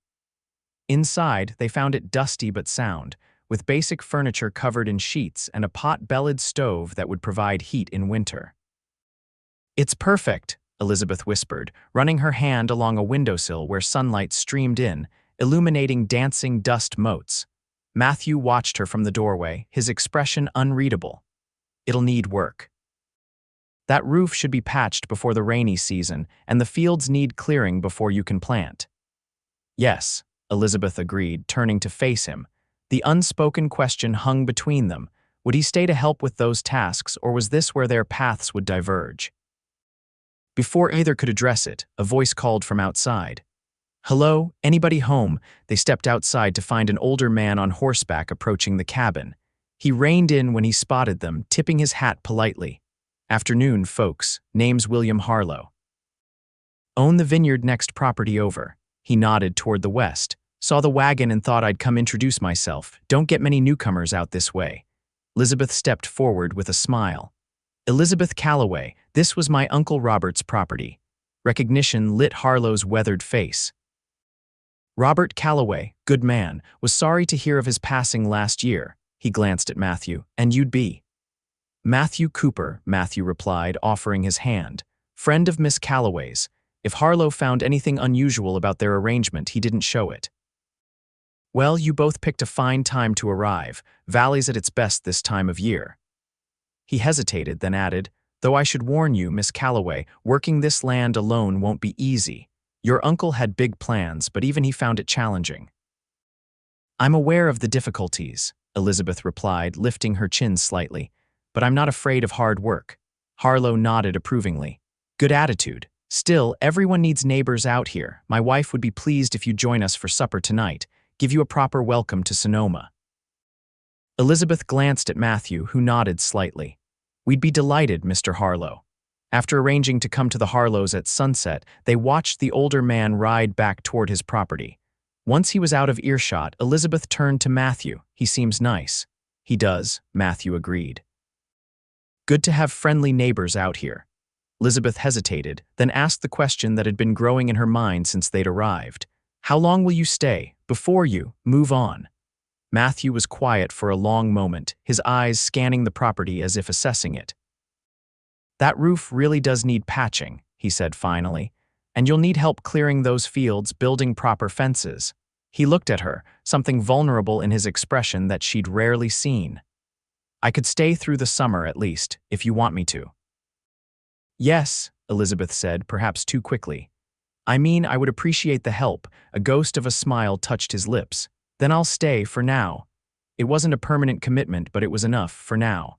Inside, they found it dusty but sound, with basic furniture covered in sheets and a pot-bellied stove that would provide heat in winter. "It's perfect," Elizabeth whispered, running her hand along a windowsill where sunlight streamed in, illuminating dancing dust motes. Matthew watched her from the doorway, his expression unreadable. "It'll need work. That roof should be patched before the rainy season, and the fields need clearing before you can plant." "Yes," Elizabeth agreed, turning to face him. The unspoken question hung between them. Would he stay to help with those tasks, or was this where their paths would diverge? Before either could address it, a voice called from outside. "Hello? Anybody home?" They stepped outside to find an older man on horseback approaching the cabin. He reined in when he spotted them, tipping his hat politely. "Afternoon, folks. Name's William Harlow. Own the vineyard next property over." He nodded toward the west. "Saw the wagon and thought I'd come introduce myself. Don't get many newcomers out this way." Elizabeth stepped forward with a smile. "Elizabeth Calloway, this was my Uncle Robert's property." Recognition lit Harlow's weathered face. "Robert Calloway, good man, was sorry to hear of his passing last year." He glanced at Matthew. "And you'd be?" "Matthew Cooper," Matthew replied, offering his hand. "Friend of Miss Calloway's. If Harlow found anything unusual about their arrangement, he didn't show it." "Well, you both picked a fine time to arrive. Valley's at its best this time of year." He hesitated, then added, "Though I should warn you, Miss Calloway, working this land alone won't be easy. Your uncle had big plans, but even he found it challenging." "I'm aware of the difficulties," Elizabeth replied, lifting her chin slightly. "But I'm not afraid of hard work." Harlow nodded approvingly. "Good attitude. Still, everyone needs neighbors out here. My wife would be pleased if you join us for supper tonight. Give you a proper welcome to Sonoma." Elizabeth glanced at Matthew, who nodded slightly. "We'd be delighted, Mr. Harlow." After arranging to come to the Harlows at sunset, they watched the older man ride back toward his property. Once he was out of earshot, Elizabeth turned to Matthew. "He seems nice." "He does," Matthew agreed. "Good to have friendly neighbors out here." Elizabeth hesitated, then asked the question that had been growing in her mind since they'd arrived. "How long will you stay, before you move on?" Matthew was quiet for a long moment, his eyes scanning the property as if assessing it. "That roof really does need patching," he said finally, "and you'll need help clearing those fields, building proper fences." He looked at her, something vulnerable in his expression that she'd rarely seen. "I could stay through the summer at least, if you want me to." "Yes," Elizabeth said, perhaps too quickly. "I mean, I would appreciate the help." A ghost of a smile touched his lips. "Then I'll stay for now." It wasn't a permanent commitment, but it was enough for now.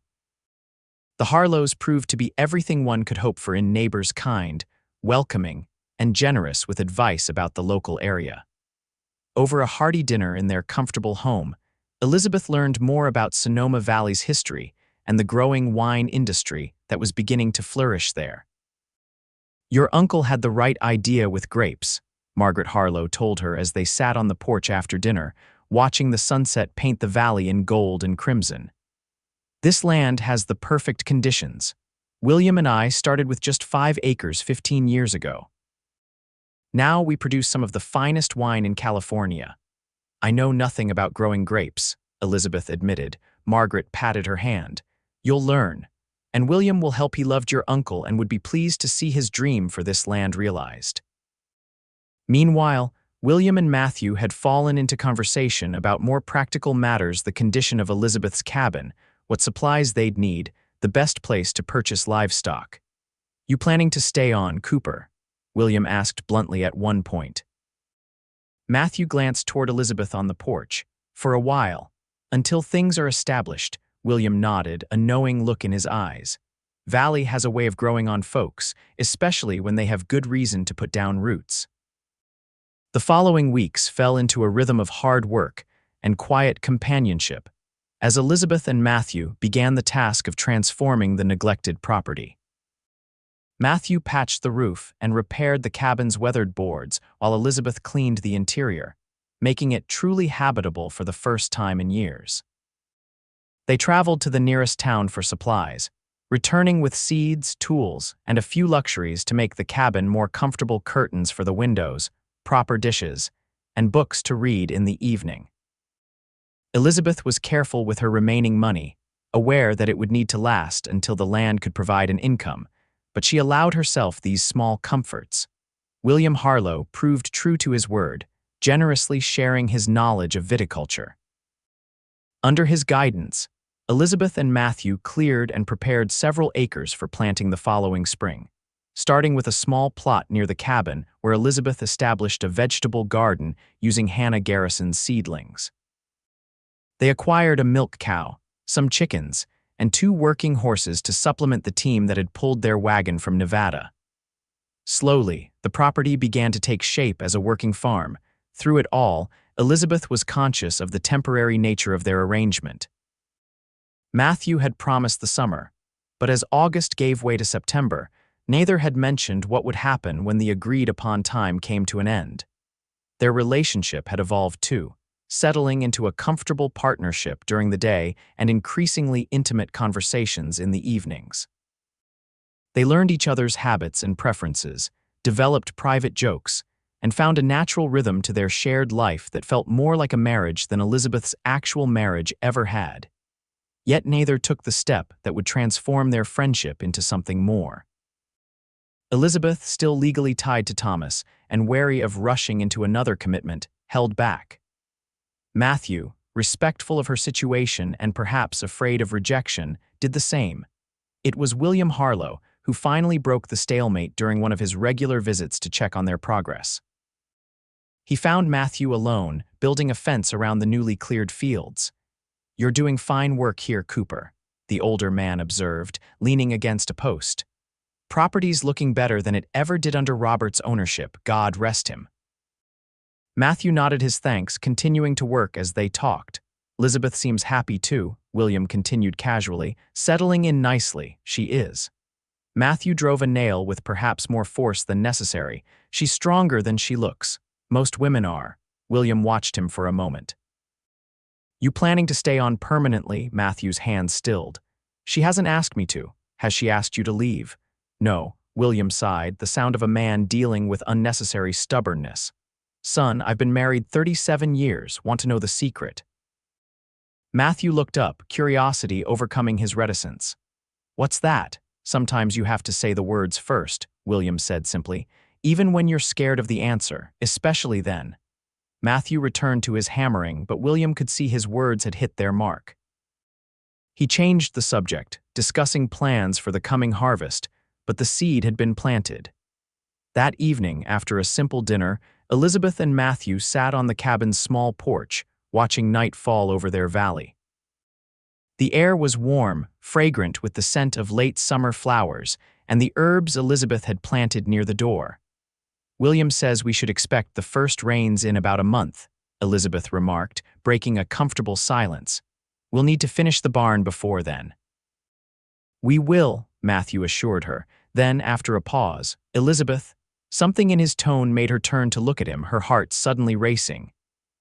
The Harlows proved to be everything one could hope for in neighbors, kind, welcoming, and generous with advice about the local area. Over a hearty dinner in their comfortable home, Elizabeth learned more about Sonoma Valley's history and the growing wine industry that was beginning to flourish there. "Your uncle had the right idea with grapes," Margaret Harlow told her as they sat on the porch after dinner, watching the sunset paint the valley in gold and crimson. "This land has the perfect conditions. William and I started with just 5 acres 15 years ago. Now we produce some of the finest wine in California." "I know nothing about growing grapes," Elizabeth admitted. Margaret patted her hand. "You'll learn. And William will help. He loved your uncle and would be pleased to see his dream for this land realized." Meanwhile, William and Matthew had fallen into conversation about more practical matters: the condition of Elizabeth's cabin, what supplies they'd need, the best place to purchase livestock. "You planning to stay on, Cooper?" William asked bluntly at one point. Matthew glanced toward Elizabeth on the porch. "For a while. Until things are established," William nodded, a knowing look in his eyes. "Valley has a way of growing on folks, especially when they have good reason to put down roots." The following weeks fell into a rhythm of hard work and quiet companionship as Elizabeth and Matthew began the task of transforming the neglected property. Matthew patched the roof and repaired the cabin's weathered boards while Elizabeth cleaned the interior, making it truly habitable for the first time in years. They traveled to the nearest town for supplies, returning with seeds, tools, and a few luxuries to make the cabin more comfortable: curtains for the windows, proper dishes, and books to read in the evening. Elizabeth was careful with her remaining money, aware that it would need to last until the land could provide an income, but she allowed herself these small comforts. William Harlow proved true to his word, generously sharing his knowledge of viticulture. Under his guidance, Elizabeth and Matthew cleared and prepared several acres for planting the following spring, starting with a small plot near the cabin where Elizabeth established a vegetable garden using Hannah Garrison's seedlings. They acquired a milk cow, some chickens, and 2 working horses to supplement the team that had pulled their wagon from Nevada. Slowly, the property began to take shape as a working farm. Through it all, Elizabeth was conscious of the temporary nature of their arrangement. Matthew had promised the summer, but as August gave way to September, neither had mentioned what would happen when the agreed-upon time came to an end. Their relationship had evolved too, settling into a comfortable partnership during the day and increasingly intimate conversations in the evenings. They learned each other's habits and preferences, developed private jokes, and found a natural rhythm to their shared life that felt more like a marriage than Elizabeth's actual marriage ever had. Yet neither took the step that would transform their friendship into something more. Elizabeth, still legally tied to Thomas and wary of rushing into another commitment, held back. Matthew, respectful of her situation and perhaps afraid of rejection, did the same. It was William Harlow who finally broke the stalemate during one of his regular visits to check on their progress. He found Matthew alone, building a fence around the newly cleared fields. "You're doing fine work here, Cooper," the older man observed, leaning against a post. "Property's looking better than it ever did under Robert's ownership, God rest him." Matthew nodded his thanks, continuing to work as they talked. "Elizabeth seems happy too," William continued casually, "settling in nicely, she is." Matthew drove a nail with perhaps more force than necessary. "She's stronger than she looks. Most women are." William watched him for a moment. "You planning to stay on permanently?" Matthew's hand stilled. "She hasn't asked me to. Has she asked you to leave?" "No," William sighed, the sound of a man dealing with unnecessary stubbornness. "Son, I've been married 37 years. Want to know the secret?" Matthew looked up, curiosity overcoming his reticence. "What's that?" "Sometimes you have to say the words first," William said simply, "even when you're scared of the answer, especially then." Matthew returned to his hammering, but William could see his words had hit their mark. He changed the subject, discussing plans for the coming harvest, but the seed had been planted. That evening, after a simple dinner, Elizabeth and Matthew sat on the cabin's small porch, watching night fall over their valley. The air was warm, fragrant with the scent of late summer flowers and the herbs Elizabeth had planted near the door. "William says we should expect the first rains in about a month," Elizabeth remarked, breaking a comfortable silence. "We'll need to finish the barn before then." "We will," Matthew assured her. Then, after a pause, "Elizabeth," something in his tone made her turn to look at him, her heart suddenly racing.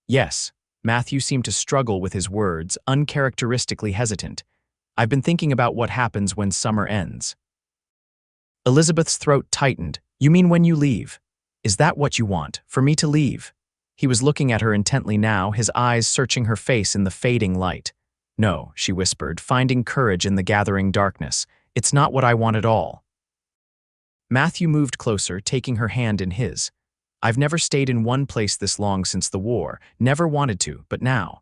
"Yes." Matthew seemed to struggle with his words, uncharacteristically hesitant. "I've been thinking about what happens when summer ends." Elizabeth's throat tightened. "You mean when you leave? Is that what you want, for me to leave?" He was looking at her intently now, his eyes searching her face in the fading light. "No," she whispered, finding courage in the gathering darkness. "It's not what I want at all." Matthew moved closer, taking her hand in his. "I've never stayed in one place this long since the war, never wanted to, but now."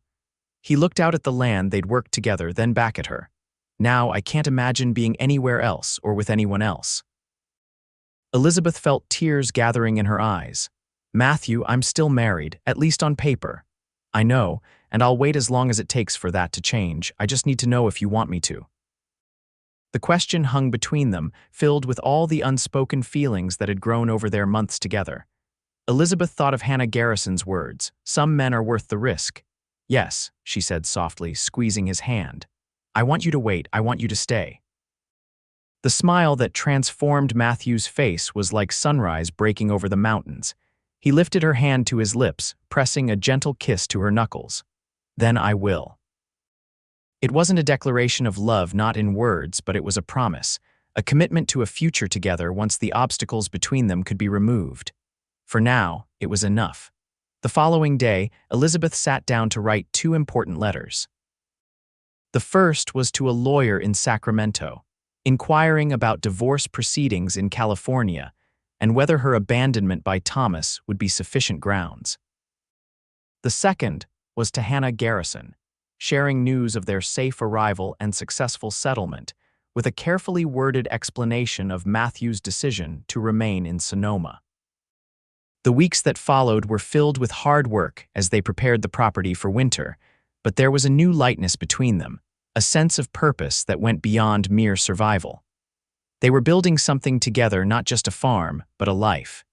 He looked out at the land they'd worked together, then back at her. "Now I can't imagine being anywhere else or with anyone else." Elizabeth felt tears gathering in her eyes. "Matthew, I'm still married, at least on paper." "I know, and I'll wait as long as it takes for that to change. I just need to know if you want me to." The question hung between them, filled with all the unspoken feelings that had grown over their months together. Elizabeth thought of Hannah Garrison's words, "Some men are worth the risk." "Yes," she said softly, squeezing his hand. "I want you to wait, I want you to stay." The smile that transformed Matthew's face was like sunrise breaking over the mountains. He lifted her hand to his lips, pressing a gentle kiss to her knuckles. "Then I will." It wasn't a declaration of love, not in words, but it was a promise, a commitment to a future together once the obstacles between them could be removed. For now, it was enough. The following day, Elizabeth sat down to write two important letters. The first was to a lawyer in Sacramento, inquiring about divorce proceedings in California and whether her abandonment by Thomas would be sufficient grounds. The second was to Hannah Garrison, sharing news of their safe arrival and successful settlement, with a carefully worded explanation of Matthew's decision to remain in Sonoma. The weeks that followed were filled with hard work as they prepared the property for winter, but there was a new lightness between them, a sense of purpose that went beyond mere survival. They were building something together, not just a farm, but a life.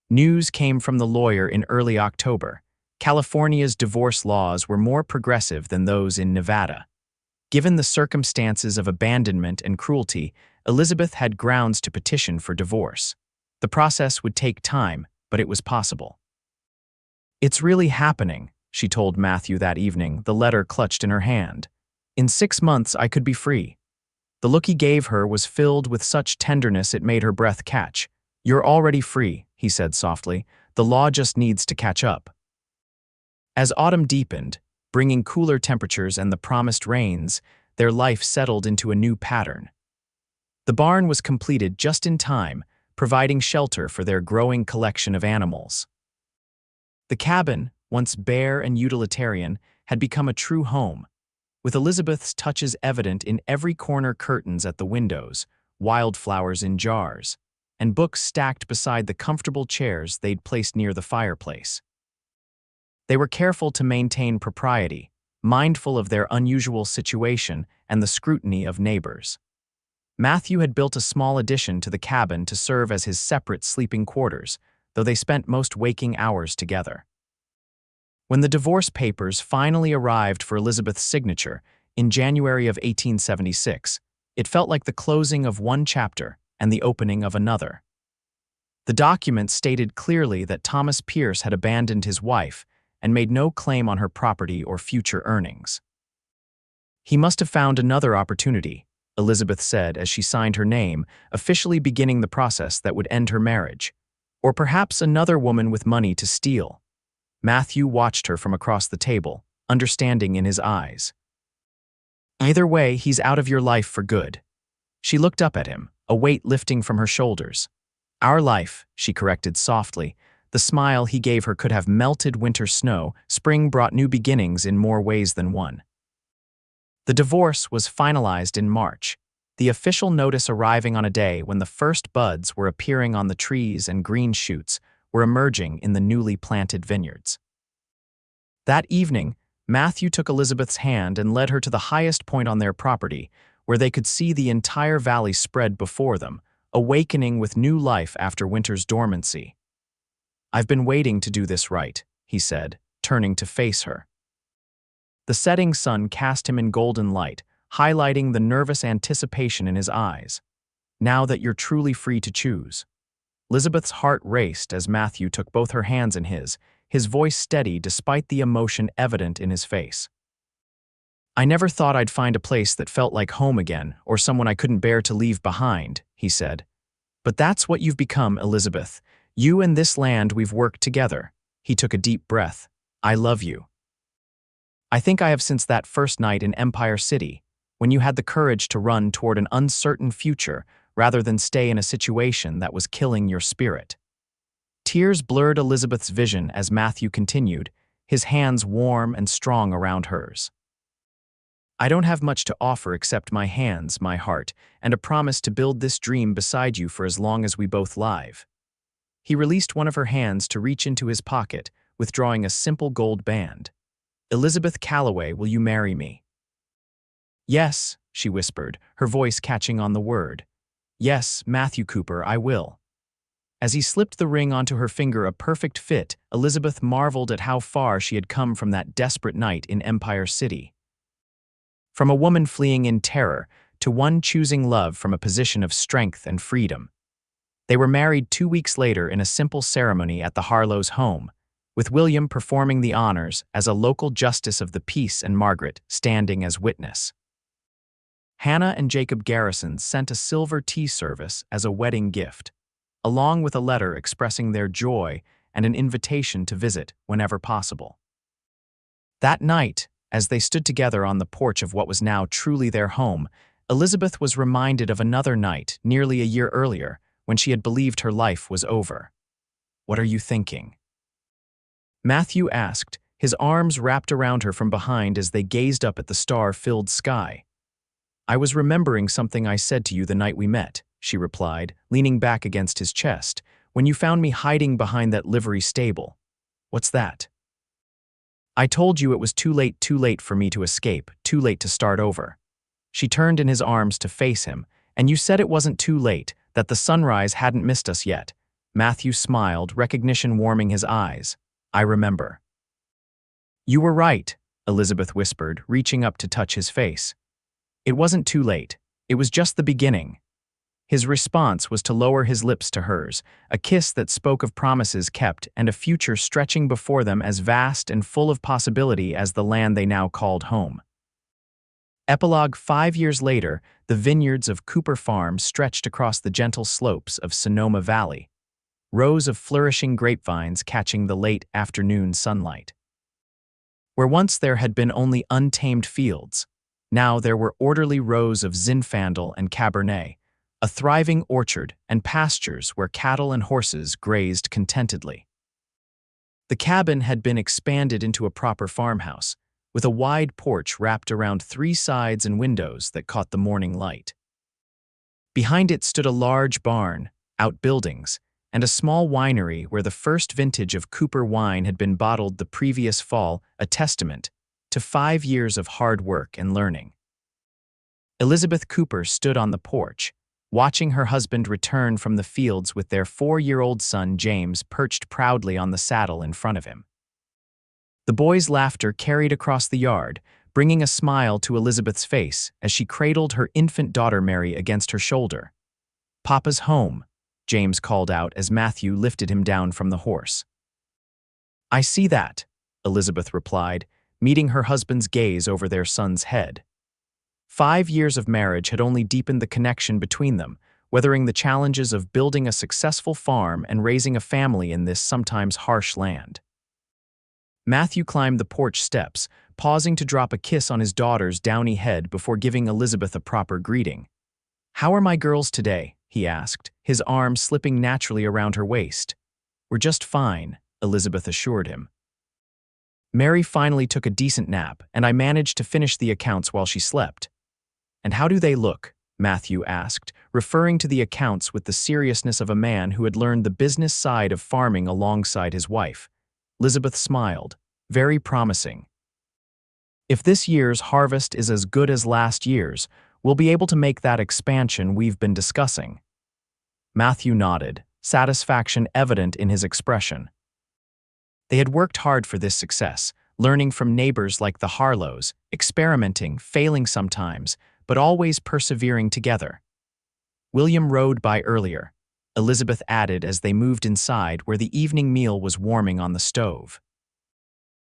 News came from the lawyer in early October. California's divorce laws were more progressive than those in Nevada. Given the circumstances of abandonment and cruelty, Elizabeth had grounds to petition for divorce. The process would take time, but it was possible. "It's really happening," she told Matthew that evening, the letter clutched in her hand. "In 6 months, I could be free." The look he gave her was filled with such tenderness it made her breath catch. "You're already free," he said softly. "The law just needs to catch up." As autumn deepened, bringing cooler temperatures and the promised rains, their life settled into a new pattern. The barn was completed just in time, providing shelter for their growing collection of animals. The cabin, once bare and utilitarian, had become a true home, with Elizabeth's touches evident in every corner: curtains at the windows, wildflowers in jars, and books stacked beside the comfortable chairs they'd placed near the fireplace. They were careful to maintain propriety, mindful of their unusual situation and the scrutiny of neighbors. Matthew had built a small addition to the cabin to serve as his separate sleeping quarters, though they spent most waking hours together. When the divorce papers finally arrived for Elizabeth's signature in January of 1876, it felt like the closing of one chapter and the opening of another. The document stated clearly that Thomas Pierce had abandoned his wife and made no claim on her property or future earnings. "He must have found another opportunity," Elizabeth said as she signed her name, officially beginning the process that would end her marriage. "Or perhaps another woman with money to steal." Matthew watched her from across the table, understanding in his eyes. "Either way, he's out of your life for good." She looked up at him, a weight lifting from her shoulders. "Our life," she corrected softly. The smile he gave her could have melted winter snow. Spring brought new beginnings in more ways than one. The divorce was finalized in March, the official notice arriving on a day when the first buds were appearing on the trees and green shoots were emerging in the newly planted vineyards. That evening, Matthew took Elizabeth's hand and led her to the highest point on their property, where they could see the entire valley spread before them, awakening with new life after winter's dormancy. "I've been waiting to do this right," he said, turning to face her. The setting sun cast him in golden light, highlighting the nervous anticipation in his eyes. "Now that you're truly free to choose." Elizabeth's heart raced as Matthew took both her hands in his voice steady despite the emotion evident in his face. "I never thought I'd find a place that felt like home again, or someone I couldn't bear to leave behind," he said. "But that's what you've become, Elizabeth. You and this land we've worked together." He took a deep breath. "I love you. I think I have since that first night in Empire City, when you had the courage to run toward an uncertain future rather than stay in a situation that was killing your spirit." Tears blurred Elizabeth's vision as Matthew continued, his hands warm and strong around hers. "I don't have much to offer except my hands, my heart, and a promise to build this dream beside you for as long as we both live." He released one of her hands to reach into his pocket, withdrawing a simple gold band. "Elizabeth Calloway, will you marry me?" "Yes," she whispered, her voice catching on the word. "Yes, Matthew Cooper, I will." As he slipped the ring onto her finger, a perfect fit, Elizabeth marveled at how far she had come from that desperate night in Empire City. From a woman fleeing in terror to one choosing love from a position of strength and freedom. They were married 2 weeks later in a simple ceremony at the Harlows' home, with William performing the honors as a local justice of the peace and Margaret standing as witness. Hannah and Jacob Garrison sent a silver tea service as a wedding gift, along with a letter expressing their joy and an invitation to visit whenever possible. That night, as they stood together on the porch of what was now truly their home, Elizabeth was reminded of another night nearly a year earlier when she had believed her life was over. "What are you thinking?" Matthew asked, his arms wrapped around her from behind as they gazed up at the star-filled sky. "I was remembering something I said to you the night we met," she replied, leaning back against his chest, "when you found me hiding behind that livery stable." "What's that?" "I told you it was too late for me to escape, too late to start over." She turned in his arms to face him, "And you said it wasn't too late, that the sunrise hadn't missed us yet." Matthew smiled, recognition warming his eyes. "I remember." "You were right," Elizabeth whispered, reaching up to touch his face. "It wasn't too late. It was just the beginning." His response was to lower his lips to hers, a kiss that spoke of promises kept and a future stretching before them as vast and full of possibility as the land they now called home. Epilogue: 5 years later, the vineyards of Cooper Farm stretched across the gentle slopes of Sonoma Valley, rows of flourishing grapevines catching the late afternoon sunlight. Where once there had been only untamed fields, now there were orderly rows of Zinfandel and Cabernet, a thriving orchard and pastures where cattle and horses grazed contentedly. The cabin had been expanded into a proper farmhouse, with a wide porch wrapped around 3 sides and windows that caught the morning light. Behind it stood a large barn, outbuildings, and a small winery where the first vintage of Cooper wine had been bottled the previous fall, a testament to 5 years of hard work and learning. Elizabeth Cooper stood on the porch, watching her husband return from the fields with their 4-year-old son James perched proudly on the saddle in front of him. The boy's laughter carried across the yard, bringing a smile to Elizabeth's face as she cradled her infant daughter Mary against her shoulder. "Papa's home," James called out as Matthew lifted him down from the horse. "I see that," Elizabeth replied, meeting her husband's gaze over their son's head. 5 years of marriage had only deepened the connection between them, weathering the challenges of building a successful farm and raising a family in this sometimes harsh land. Matthew climbed the porch steps, pausing to drop a kiss on his daughter's downy head before giving Elizabeth a proper greeting. "How are my girls today?" he asked, his arm slipping naturally around her waist. "We're just fine," Elizabeth assured him. "Mary finally took a decent nap, and I managed to finish the accounts while she slept." "And how do they look?" Matthew asked, referring to the accounts with the seriousness of a man who had learned the business side of farming alongside his wife. Elizabeth smiled. "Very promising. If this year's harvest is as good as last year's, we'll be able to make that expansion we've been discussing." Matthew nodded, satisfaction evident in his expression. They had worked hard for this success, learning from neighbors like the Harlows, experimenting, failing sometimes, but always persevering together. William rode by earlier, Elizabeth added as they moved inside where the evening meal was warming on the stove.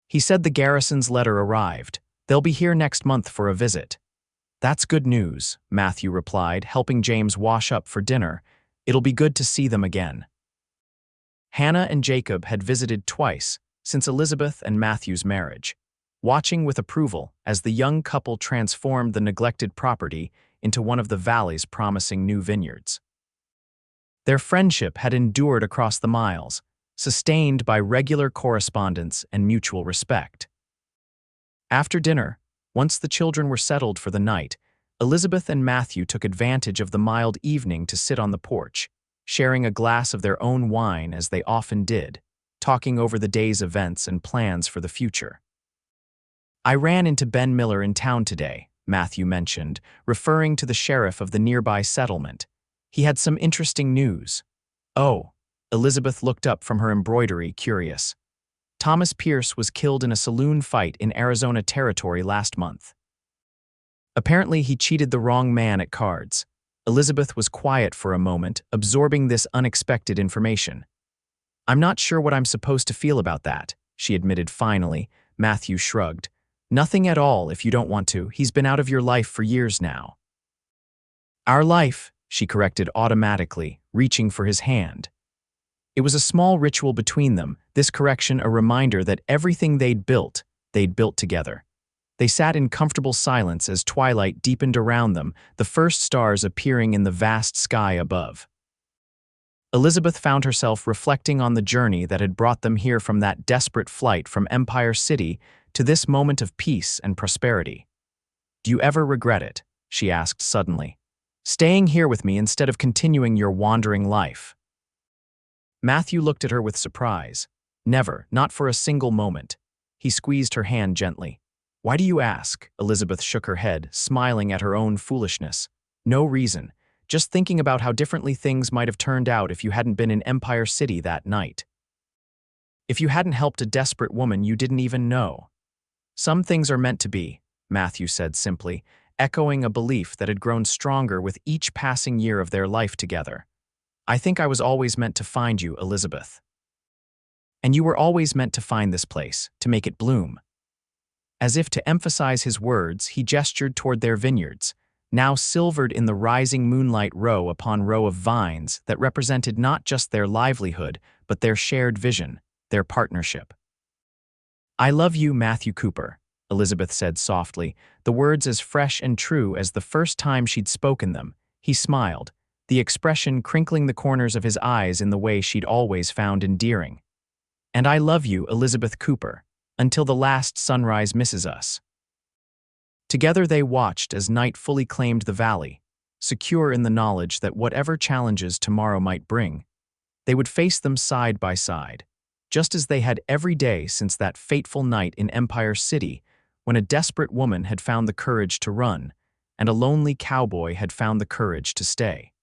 "He said the Garrisons' letter arrived. They'll be here next month for a visit." "That's good news," Matthew replied, helping James wash up for dinner. "It'll be good to see them again." Hannah and Jacob had visited twice since Elizabeth and Matthew's marriage, watching with approval as the young couple transformed the neglected property into one of the valley's promising new vineyards. Their friendship had endured across the miles, sustained by regular correspondence and mutual respect. After dinner, once the children were settled for the night, Elizabeth and Matthew took advantage of the mild evening to sit on the porch, sharing a glass of their own wine as they often did, talking over the day's events and plans for the future. "I ran into Ben Miller in town today," Matthew mentioned, referring to the sheriff of the nearby settlement. "He had some interesting news." "Oh," Elizabeth looked up from her embroidery, curious. "Thomas Pierce was killed in a saloon fight in Arizona Territory last month. Apparently he cheated the wrong man at cards." Elizabeth was quiet for a moment, absorbing this unexpected information. I'm not sure what I'm supposed to feel about that, she admitted finally. Matthew shrugged. Nothing at all if you don't want to. He's been out of your life for years now. Our life, she corrected automatically, reaching for his hand. It was a small ritual between them, this correction a reminder that everything they'd built together. They sat in comfortable silence as twilight deepened around them, the first stars appearing in the vast sky above. Elizabeth found herself reflecting on the journey that had brought them here, from that desperate flight from Empire City to this moment of peace and prosperity. Do you ever regret it? She asked suddenly. Staying here with me instead of continuing your wandering life. Matthew looked at her with surprise. Never, not for a single moment. He squeezed her hand gently. Why do you ask? Elizabeth shook her head, smiling at her own foolishness. No reason. Just thinking about how differently things might have turned out if you hadn't been in Empire City that night. If you hadn't helped a desperate woman you didn't even know. Some things are meant to be, Matthew said simply, echoing a belief that had grown stronger with each passing year of their life together. I think I was always meant to find you, Elizabeth. And you were always meant to find this place, to make it bloom. As if to emphasize his words, he gestured toward their vineyards, now silvered in the rising moonlight, row upon row of vines that represented not just their livelihood, but their shared vision, their partnership. I love you, Matthew Cooper, Elizabeth said softly, the words as fresh and true as the first time she'd spoken them. He smiled, the expression crinkling the corners of his eyes in the way she'd always found endearing. And I love you, Elizabeth Cooper, until the last sunrise misses us. Together they watched as night fully claimed the valley, secure in the knowledge that whatever challenges tomorrow might bring, they would face them side by side, just as they had every day since that fateful night in Empire City when a desperate woman had found the courage to run and a lonely cowboy had found the courage to stay.